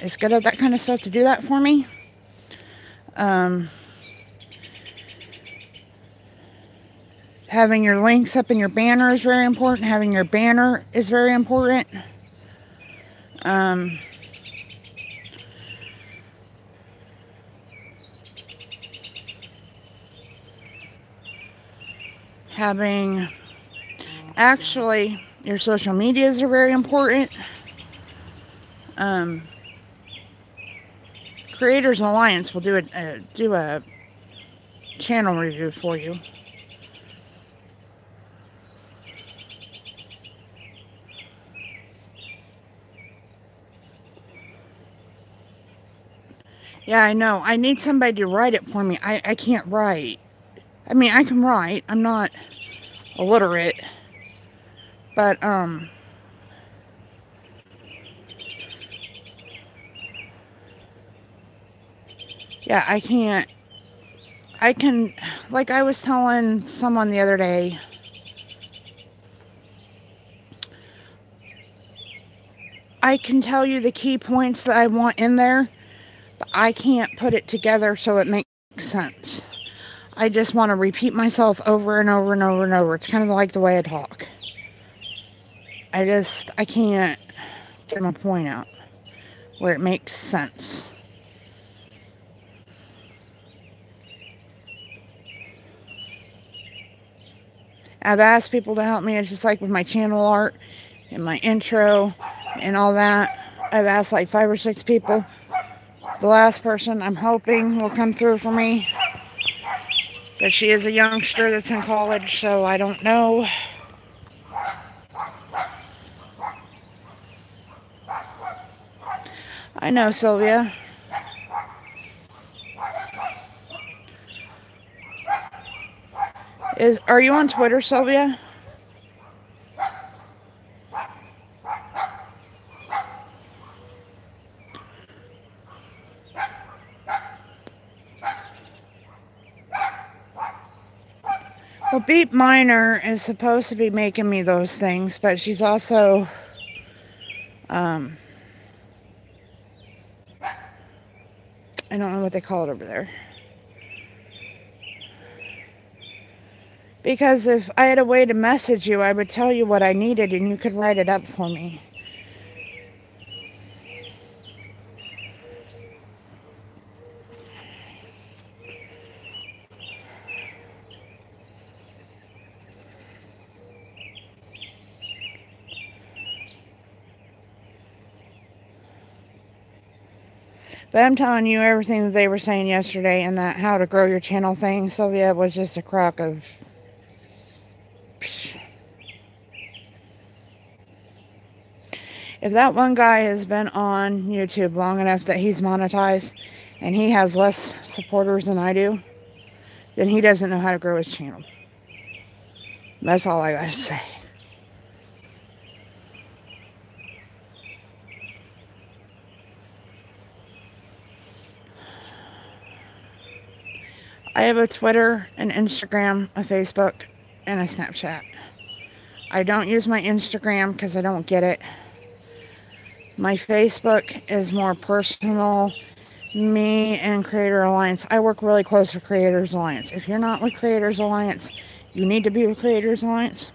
is good at that kind of stuff, to do that for me. Having your links up in your banner is very important. Having your banner is very important. Actually, Your social medias are very important. Creators Alliance will do a channel review for you. Yeah, I know. I need somebody to write it for me. I can't write. I mean, I can write. I'm not illiterate. But, yeah, I can't. I can, like I was telling someone the other day, I can tell you the key points that I want in there, but I can't put it together so it makes sense. I just want to repeat myself over and over and over and over. It's kind of like the way I talk. I can't get my point out where it makes sense. I've asked people to help me. It's just like with my channel art and my intro and all that. I've asked like 5 or 6 people. The last person I'm hoping will come through for me. But she is a youngster that's in college, so I don't know. I know, Sylvia. Are you on Twitter, Sylvia? Well, Beat Miner is supposed to be making me those things, but she's also, I don't know what they call it over there. Because if I had a way to message you, I would tell you what I needed and you could write it up for me. But I'm telling you, everything that they were saying yesterday and that how to grow your channel thing, Sylvia, was just a crock of... If that one guy has been on YouTube long enough that he's monetized and he has less supporters than I do, then he doesn't know how to grow his channel. That's all I gotta say. I have a Twitter, an Instagram, a Facebook, and a Snapchat. I don't use my Instagram because I don't get it. My Facebook is more personal. Me and Creator Alliance. I work really close with Creators Alliance. If you're not with Creators Alliance, you need to be with Creators Alliance.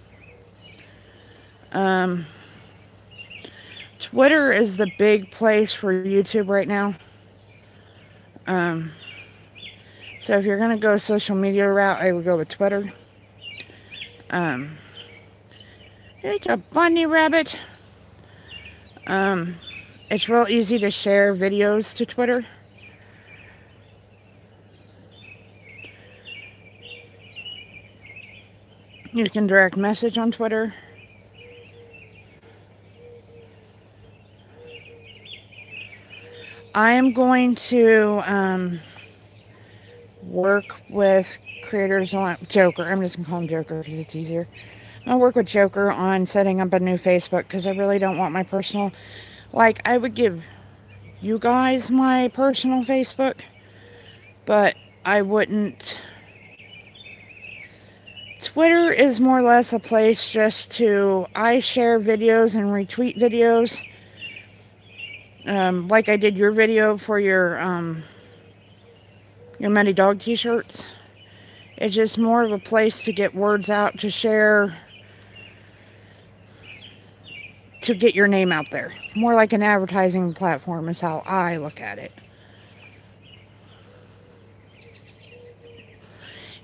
Twitter is the big place for YouTube right now. So if you're going to go social media route, I would go with Twitter. It's a bunny rabbit. It's real easy to share videos to Twitter. You can direct message on Twitter. I am going to work with Creators on Joker. I'm just going to call him Joker because it's easier. I'll work with Joker on setting up a new Facebook because I really don't want my personal... Like, I would give you guys my personal Facebook, but I wouldn't... Twitter is more or less a place just to... I share videos and retweet videos. Like I did your video for your Muddy Dog t-shirts. It's just more of a place to get words out, to share, to get your name out there. More like an advertising platform is how I look at it.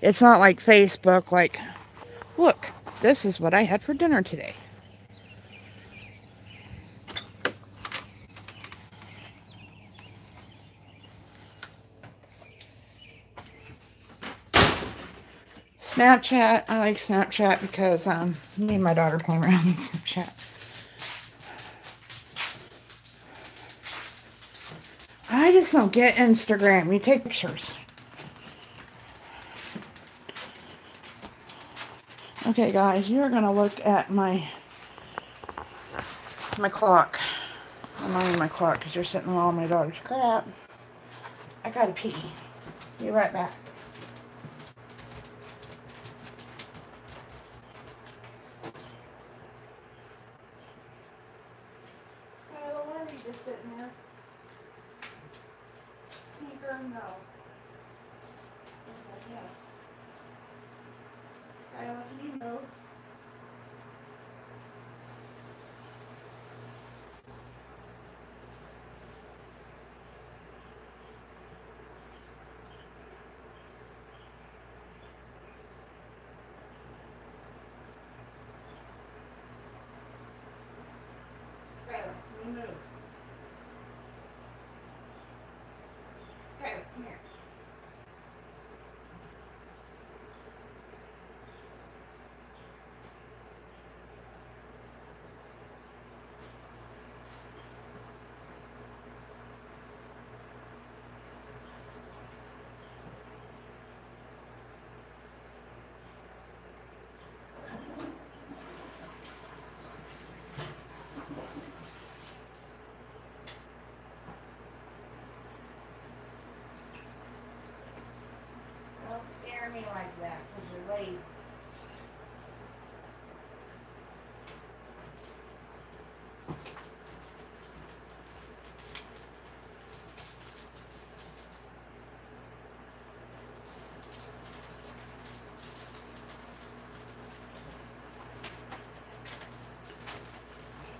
It's not like Facebook, like, look, this is what I had for dinner today. Snapchat. I like Snapchat because me and my daughter play around on Snapchat. I just don't get Instagram. You take pictures. Okay, guys, you're gonna look at my clock. I'm not in my clock because you're sitting on all my daughter's crap. I gotta pee. Be right back. Skylar, why are you just sitting there? Tinker, no. Yes. Skylar, can you move? Skylar, can you move? Skylar, come here. Don't scare me like that because you're late.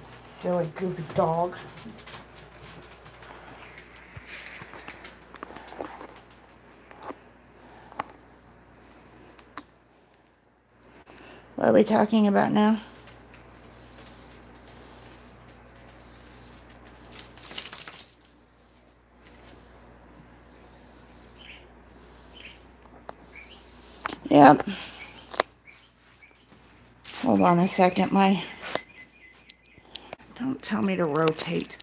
Silly, goofy dog. What are we talking about now? Yep. Hold on a second. Don't tell me to rotate.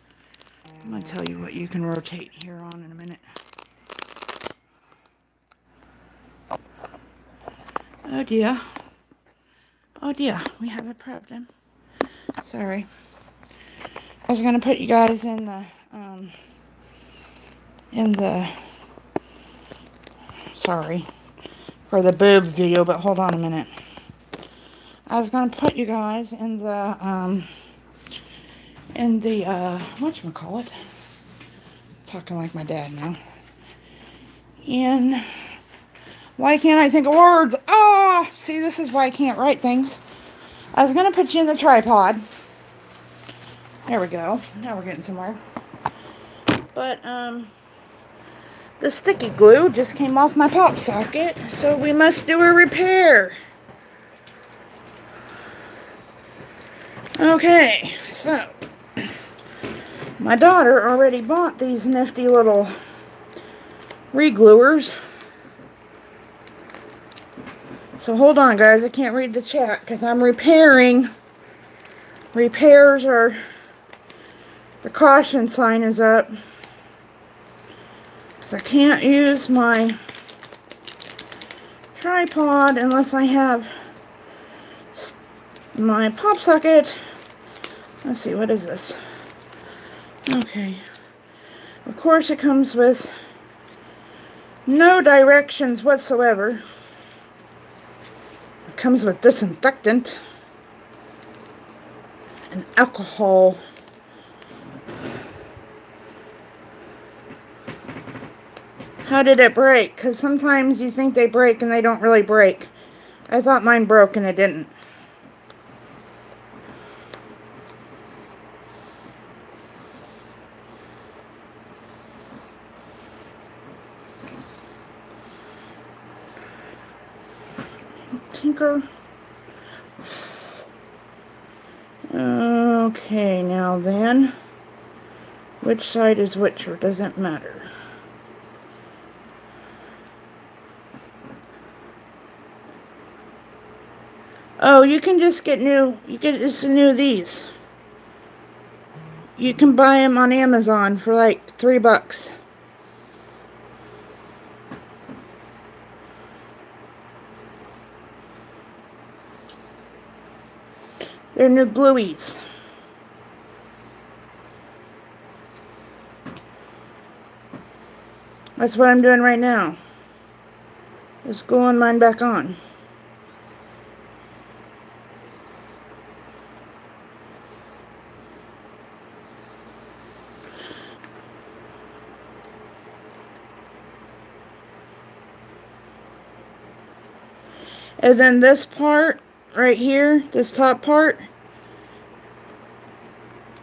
I'm going to tell you what you can rotate here on in a minute. Oh dear. Oh dear. We have a problem. Sorry. I was going to put you guys in the sorry for the boob video, but hold on a minute. I was going to put you guys in the whatchamacallit? Talking like my dad now. In, why can't I think of words? Ah, see, this is why I can't write things. I was going to put you in the tripod. There we go. Now we're getting somewhere. But, the sticky glue just came off my pop socket, so we must do a repair. Okay, so my daughter already bought these nifty little re-gluers. So hold on, guys, I can't read the chat because I'm repairing. Repairs are, the caution sign is up. I can't use my tripod unless I have my pop socket. Let's see, what is this? Okay. Of course it comes with no directions whatsoever. It comes with disinfectant and alcohol. How did it break? Because sometimes you think they break and they don't really break. I thought mine broke and it didn't. Tinker. Okay, now then. Which side is which, or does it matter? Oh, you can just get new. You can just new these. You can buy them on Amazon for like $3. They're new glueies. That's what I'm doing right now. Just gluing mine back on. And then this part right here, this top part,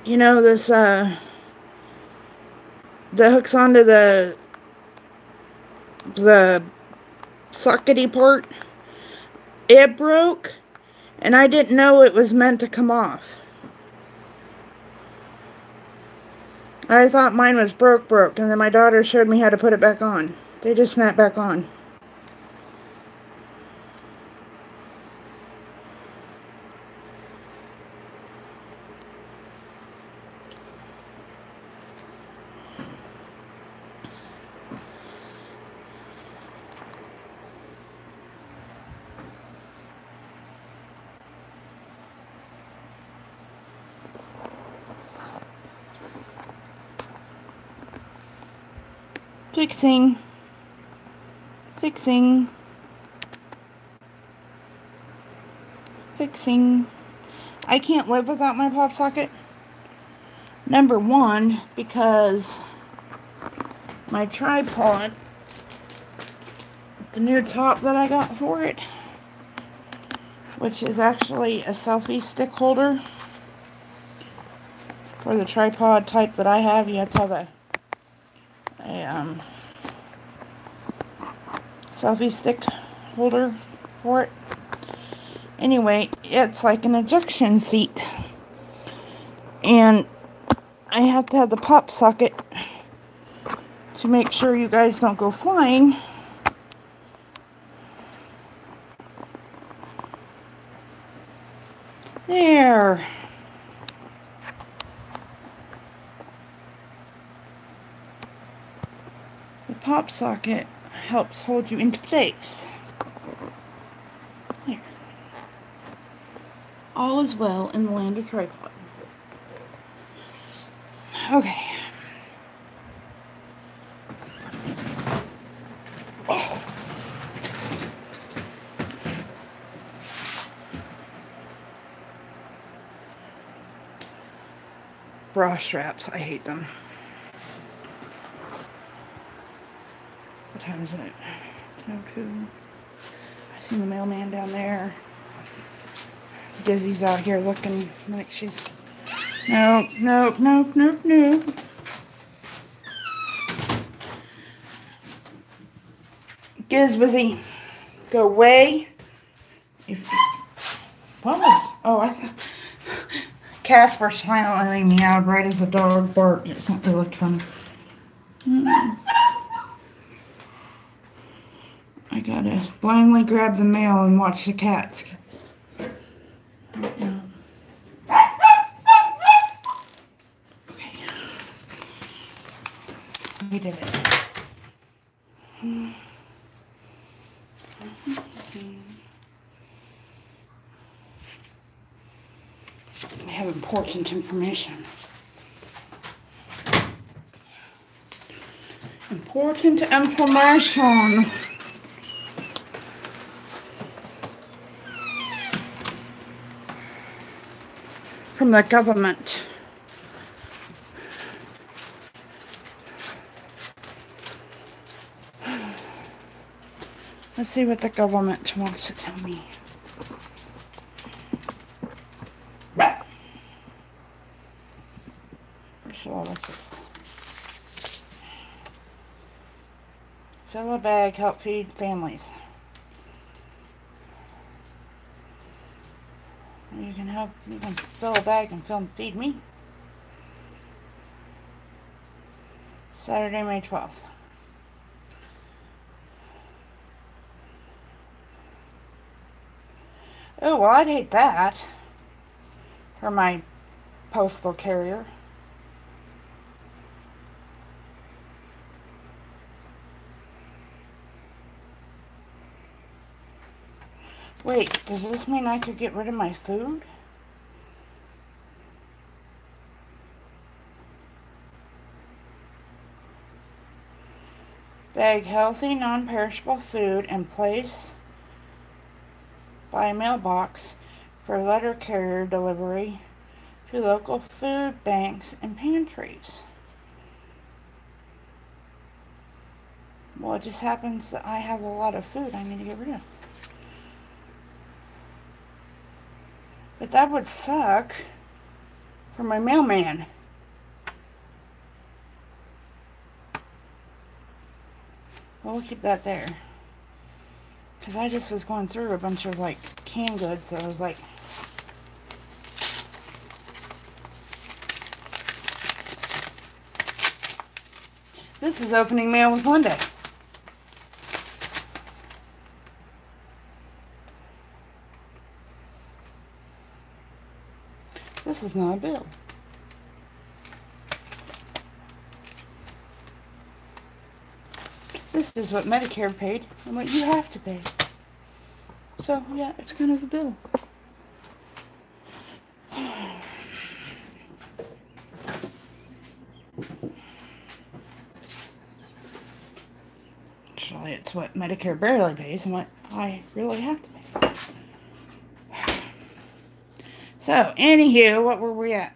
you know, this that hooks onto the sockety part, it broke, and I didn't know it was meant to come off. I thought mine was broke, and then my daughter showed me how to put it back on. They just snap back on. Fixing. Fixing. Fixing. I can't live without my pop socket. Number one, because my tripod, the new top that I got for it, which is actually a selfie stick holder. For the tripod type that I have, you have to have a selfie stick holder for it. Anyway, it's like an ejection seat, and I have to have the pop socket to make sure you guys don't go flying. There. The pop socket helps hold you into place. There. All is well in the land of tripod. Okay. Oh. Bra straps, I hate them. What time is it? 10:02. I see the mailman down there. Dizzy's out here looking like she's... Nope, nope, nope, nope, nope. Gizbuzzy, go away. What was... Oh, I thought... Casper smiling me out right as the dog barked. It looked funny. I gotta blindly grab the mail and watch the cats. Okay. We did it. I have important information. Important information. From the government. Let's see what the government wants to tell me. First of all, let's fill a bag, help feed families. You can fill a bag and feed me. Saturday, May 12th. Oh, well, I'd hate that for my postal carrier. Wait, does this mean I could get rid of my food? Bag healthy, non-perishable food and place by mailbox for letter carrier delivery to local food banks and pantries. Well, it just happens that I have a lot of food I need to get rid of. But that would suck for my mailman. Well, we'll keep that there. Because I just was going through a bunch of, like, canned goods, so I was like... This is opening mail with Lynda. This is not a bill. This is what Medicare paid and what you have to pay. So, yeah, it's kind of a bill. Actually, it's what Medicare barely pays and what I really have to pay. So, anywho, what were we at?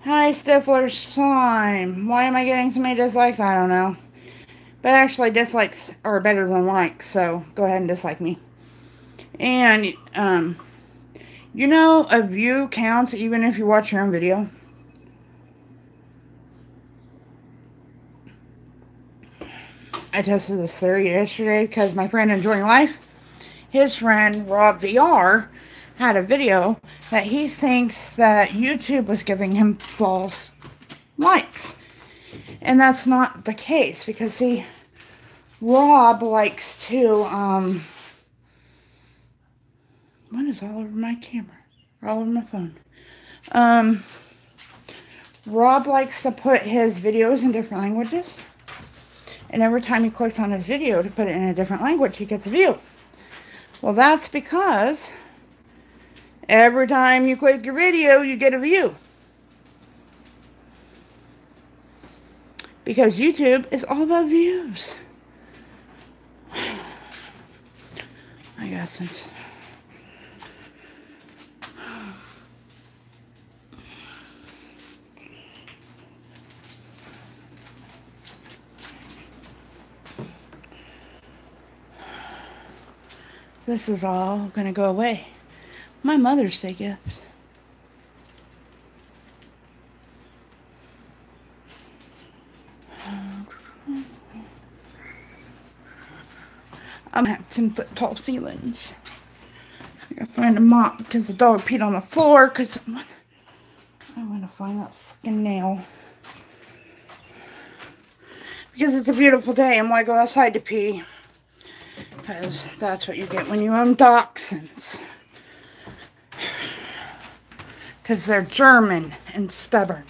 Hi, Stifler Slime. Why am I getting so many dislikes? I don't know. But actually, dislikes are better than likes, so go ahead and dislike me. And, you know, a view counts even if you watch your own video. I tested this theory yesterday because my friend Enjoying Life, his friend Rob VR, had a video that he thinks that YouTube was giving him false likes. And that's not the case because, see, Rob likes to, what is all over my camera? Or all over my phone? Rob likes to put his videos in different languages. And every time he clicks on his video to put it in a different language, he gets a view. Well, that's because every time you click your video, you get a view. Because YouTube is all about views. I guess since... This is all going to go away. My Mother's Day gift. I'm having 10-foot tall ceilings. I gotta find a mop because the dog peed on the floor. Because I'm gonna find that freaking nail. Because it's a beautiful day, I'm gonna go outside to pee. Because that's what you get when you own dachshunds. Because they're German and stubborn.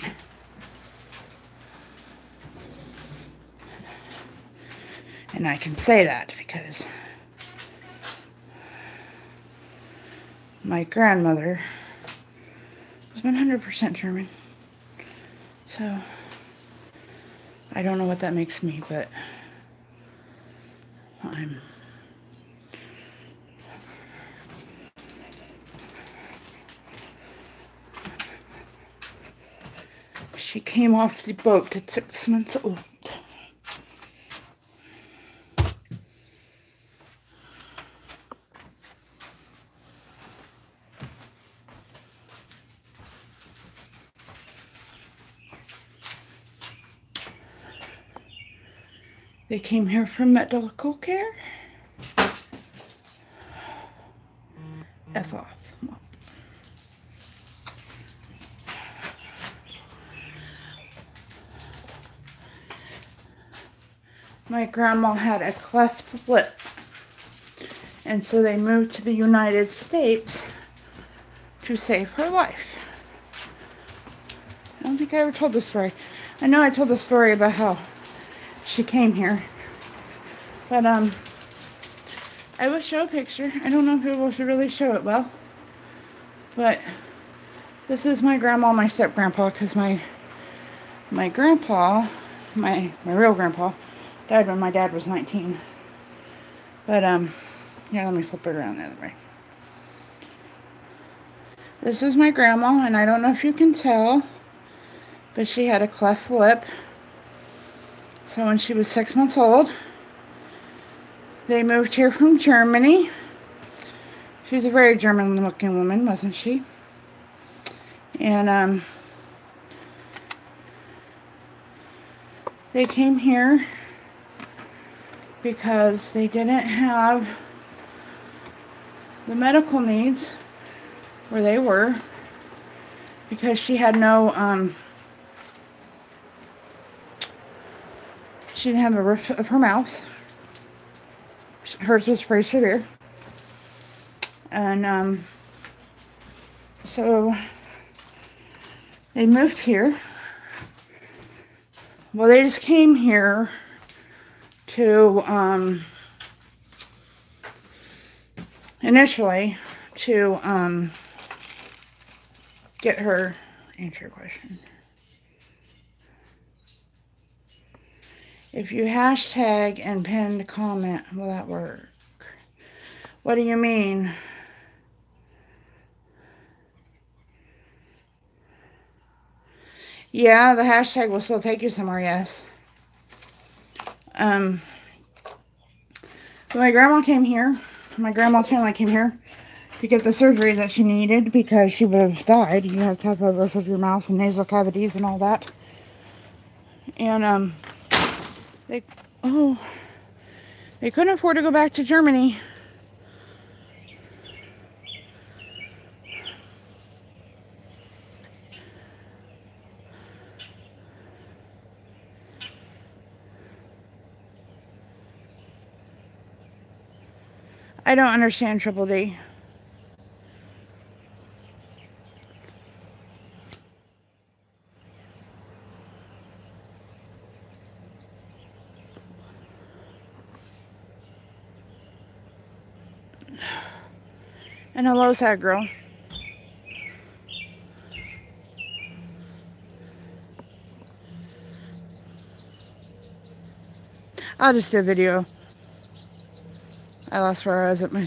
And I can say that because my grandmother was 100% German. So, I don't know what that makes me, but I'm... She came off the boat at 6 months old. They came here for medical care. F off. My grandma had a cleft lip And so they moved to the United States to save her life. I don't think I ever told this story. I know I told the story about how she came here. But, I will show a picture. I don't know if it will really show it well. But this is my grandma and my step-grandpa, because my grandpa, my real grandpa, died when my dad was 19. But, yeah, let me flip it around the other way. This is my grandma, and I don't know if you can tell, but she had a cleft lip. So when she was 6 months old, they moved here from Germany. She's a very German-looking woman, wasn't she? And, they came here because they didn't have the medical needs where they were, because she had no, she didn't have a roof of her mouth. Hers was pretty severe. And, so they moved here. Well, they just came here to, initially, to, get her, answer your question. If you hashtag and pin comment, will that work? What do you mean? Yeah, the hashtag will still take you somewhere, yes. When my grandma came here, my grandma's family came here to get the surgery that she needed because she would have died. You have to have a roof of your mouth and nasal cavities and all that. And, they couldn't afford to go back to Germany. I don't understand, Triple D. And hello, sad girl. I'll just do a video. I lost where I was at my...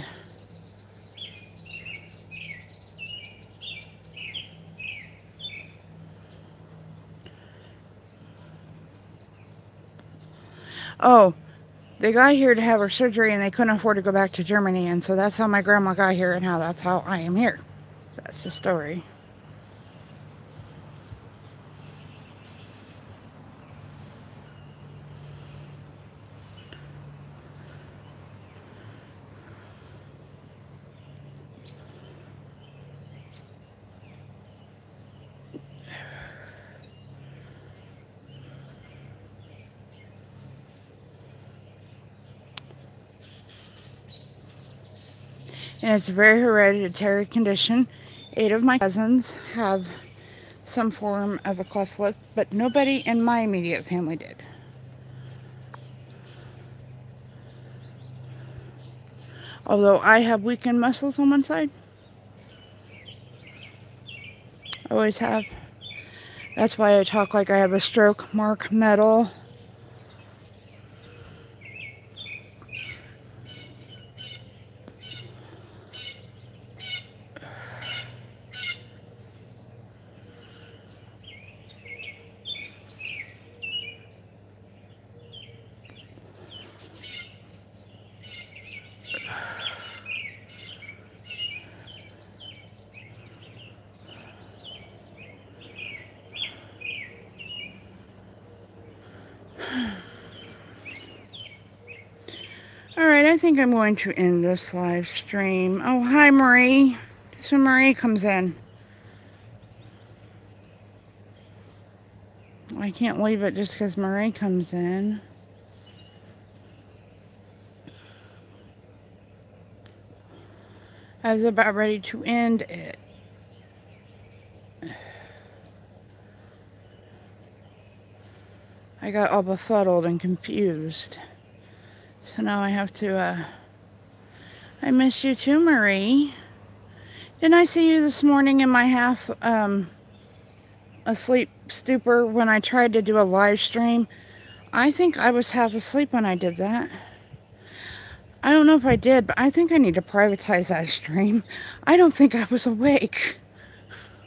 Oh, they got here to have her surgery and they couldn't afford to go back to Germany. And so that's how my grandma got here and that's how I am here. That's the story. And it's a very hereditary condition. 8 of my cousins have some form of a cleft lip, but nobody in my immediate family did. Although I have weakened muscles on one side. I always have. That's why I talk like I have a stroke mark medal. Alright, I think I'm going to end this live stream. Oh, hi Marie. So Marie comes in. I can't leave it just because Marie comes in. I was about ready to end it. I got all befuddled and confused. So now I have to, I miss you too, Marie. Didn't I see you this morning in my half, asleep stupor when I tried to do a live stream? I think I was half asleep when I did that. I don't know if I did, but I think I need to privatize that stream. I don't think I was awake.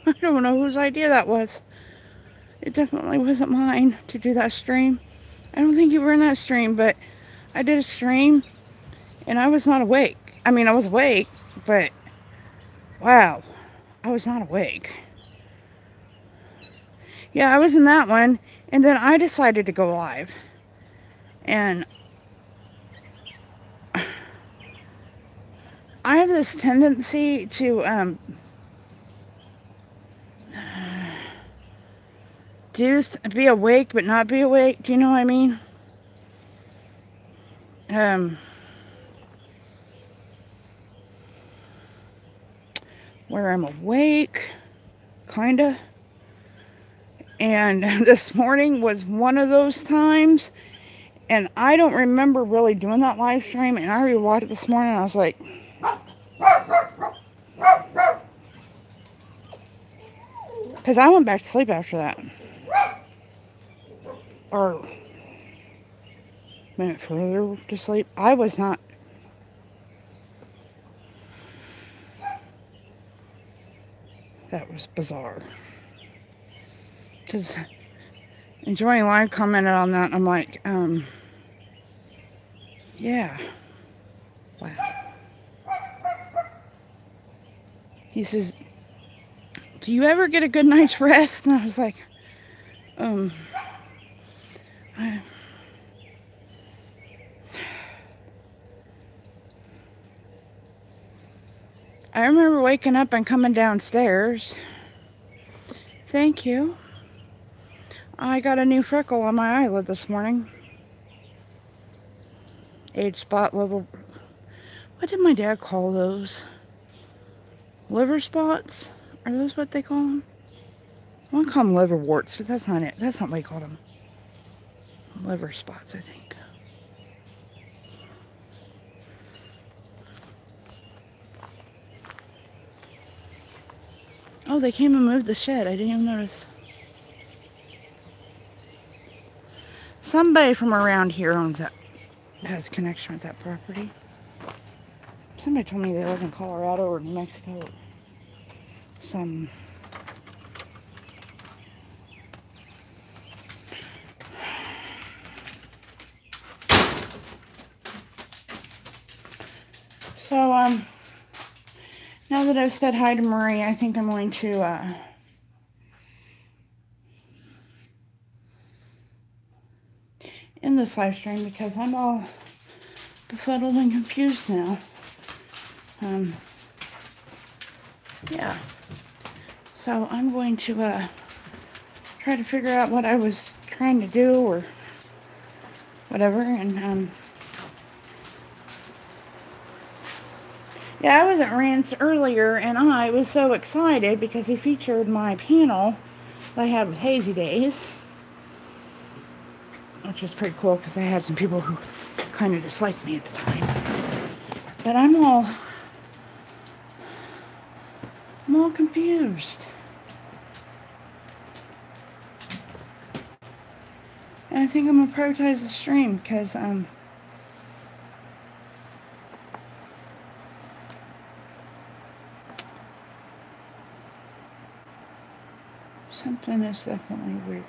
I don't know whose idea that was. It definitely wasn't mine to do that stream. I don't think you were in that stream, but I did a stream and I was not awake. I mean, I was awake, but wow, I was not awake. Yeah, I was in that one, and then I decided to go live. And I have this tendency to be awake but not be awake. Do you know what I mean? Where I'm awake, kinda. And this morning was one of those times. And I don't remember really doing that live stream. And I rewatched it this morning and I was like, because I went back to sleep after that. Or a minute further to sleep. I was not. That was bizarre. Because Enjoying Live commented on that, and I'm like, yeah. Wow. He says, do you ever get a good night's rest? And I was like, I remember waking up and coming downstairs. Thank you. I got a new freckle on my eyelid this morning. Age spot level. What did my dad call those? Liver spots? Are those what they call them? I want to call them liverworts, but that's not it. That's not what they call them. Liver spots, I think. Oh, they came and moved the shed. I didn't even notice. Somebody from around here owns that, has connection with that property. Somebody told me they live in Colorado or New Mexico. Some. So, now that I've said hi to Marie, I think I'm going to, end this live stream because I'm all befuddled and confused now. Yeah. So I'm going to, try to figure out what I was trying to do or whatever, and, yeah, I was at Rand's earlier, and I was so excited because he featured my panel that I had with Hazy Days, which was pretty cool because I had some people who kind of disliked me at the time. But I'm all confused. And I think I'm going to prioritize the stream because, something is definitely weird.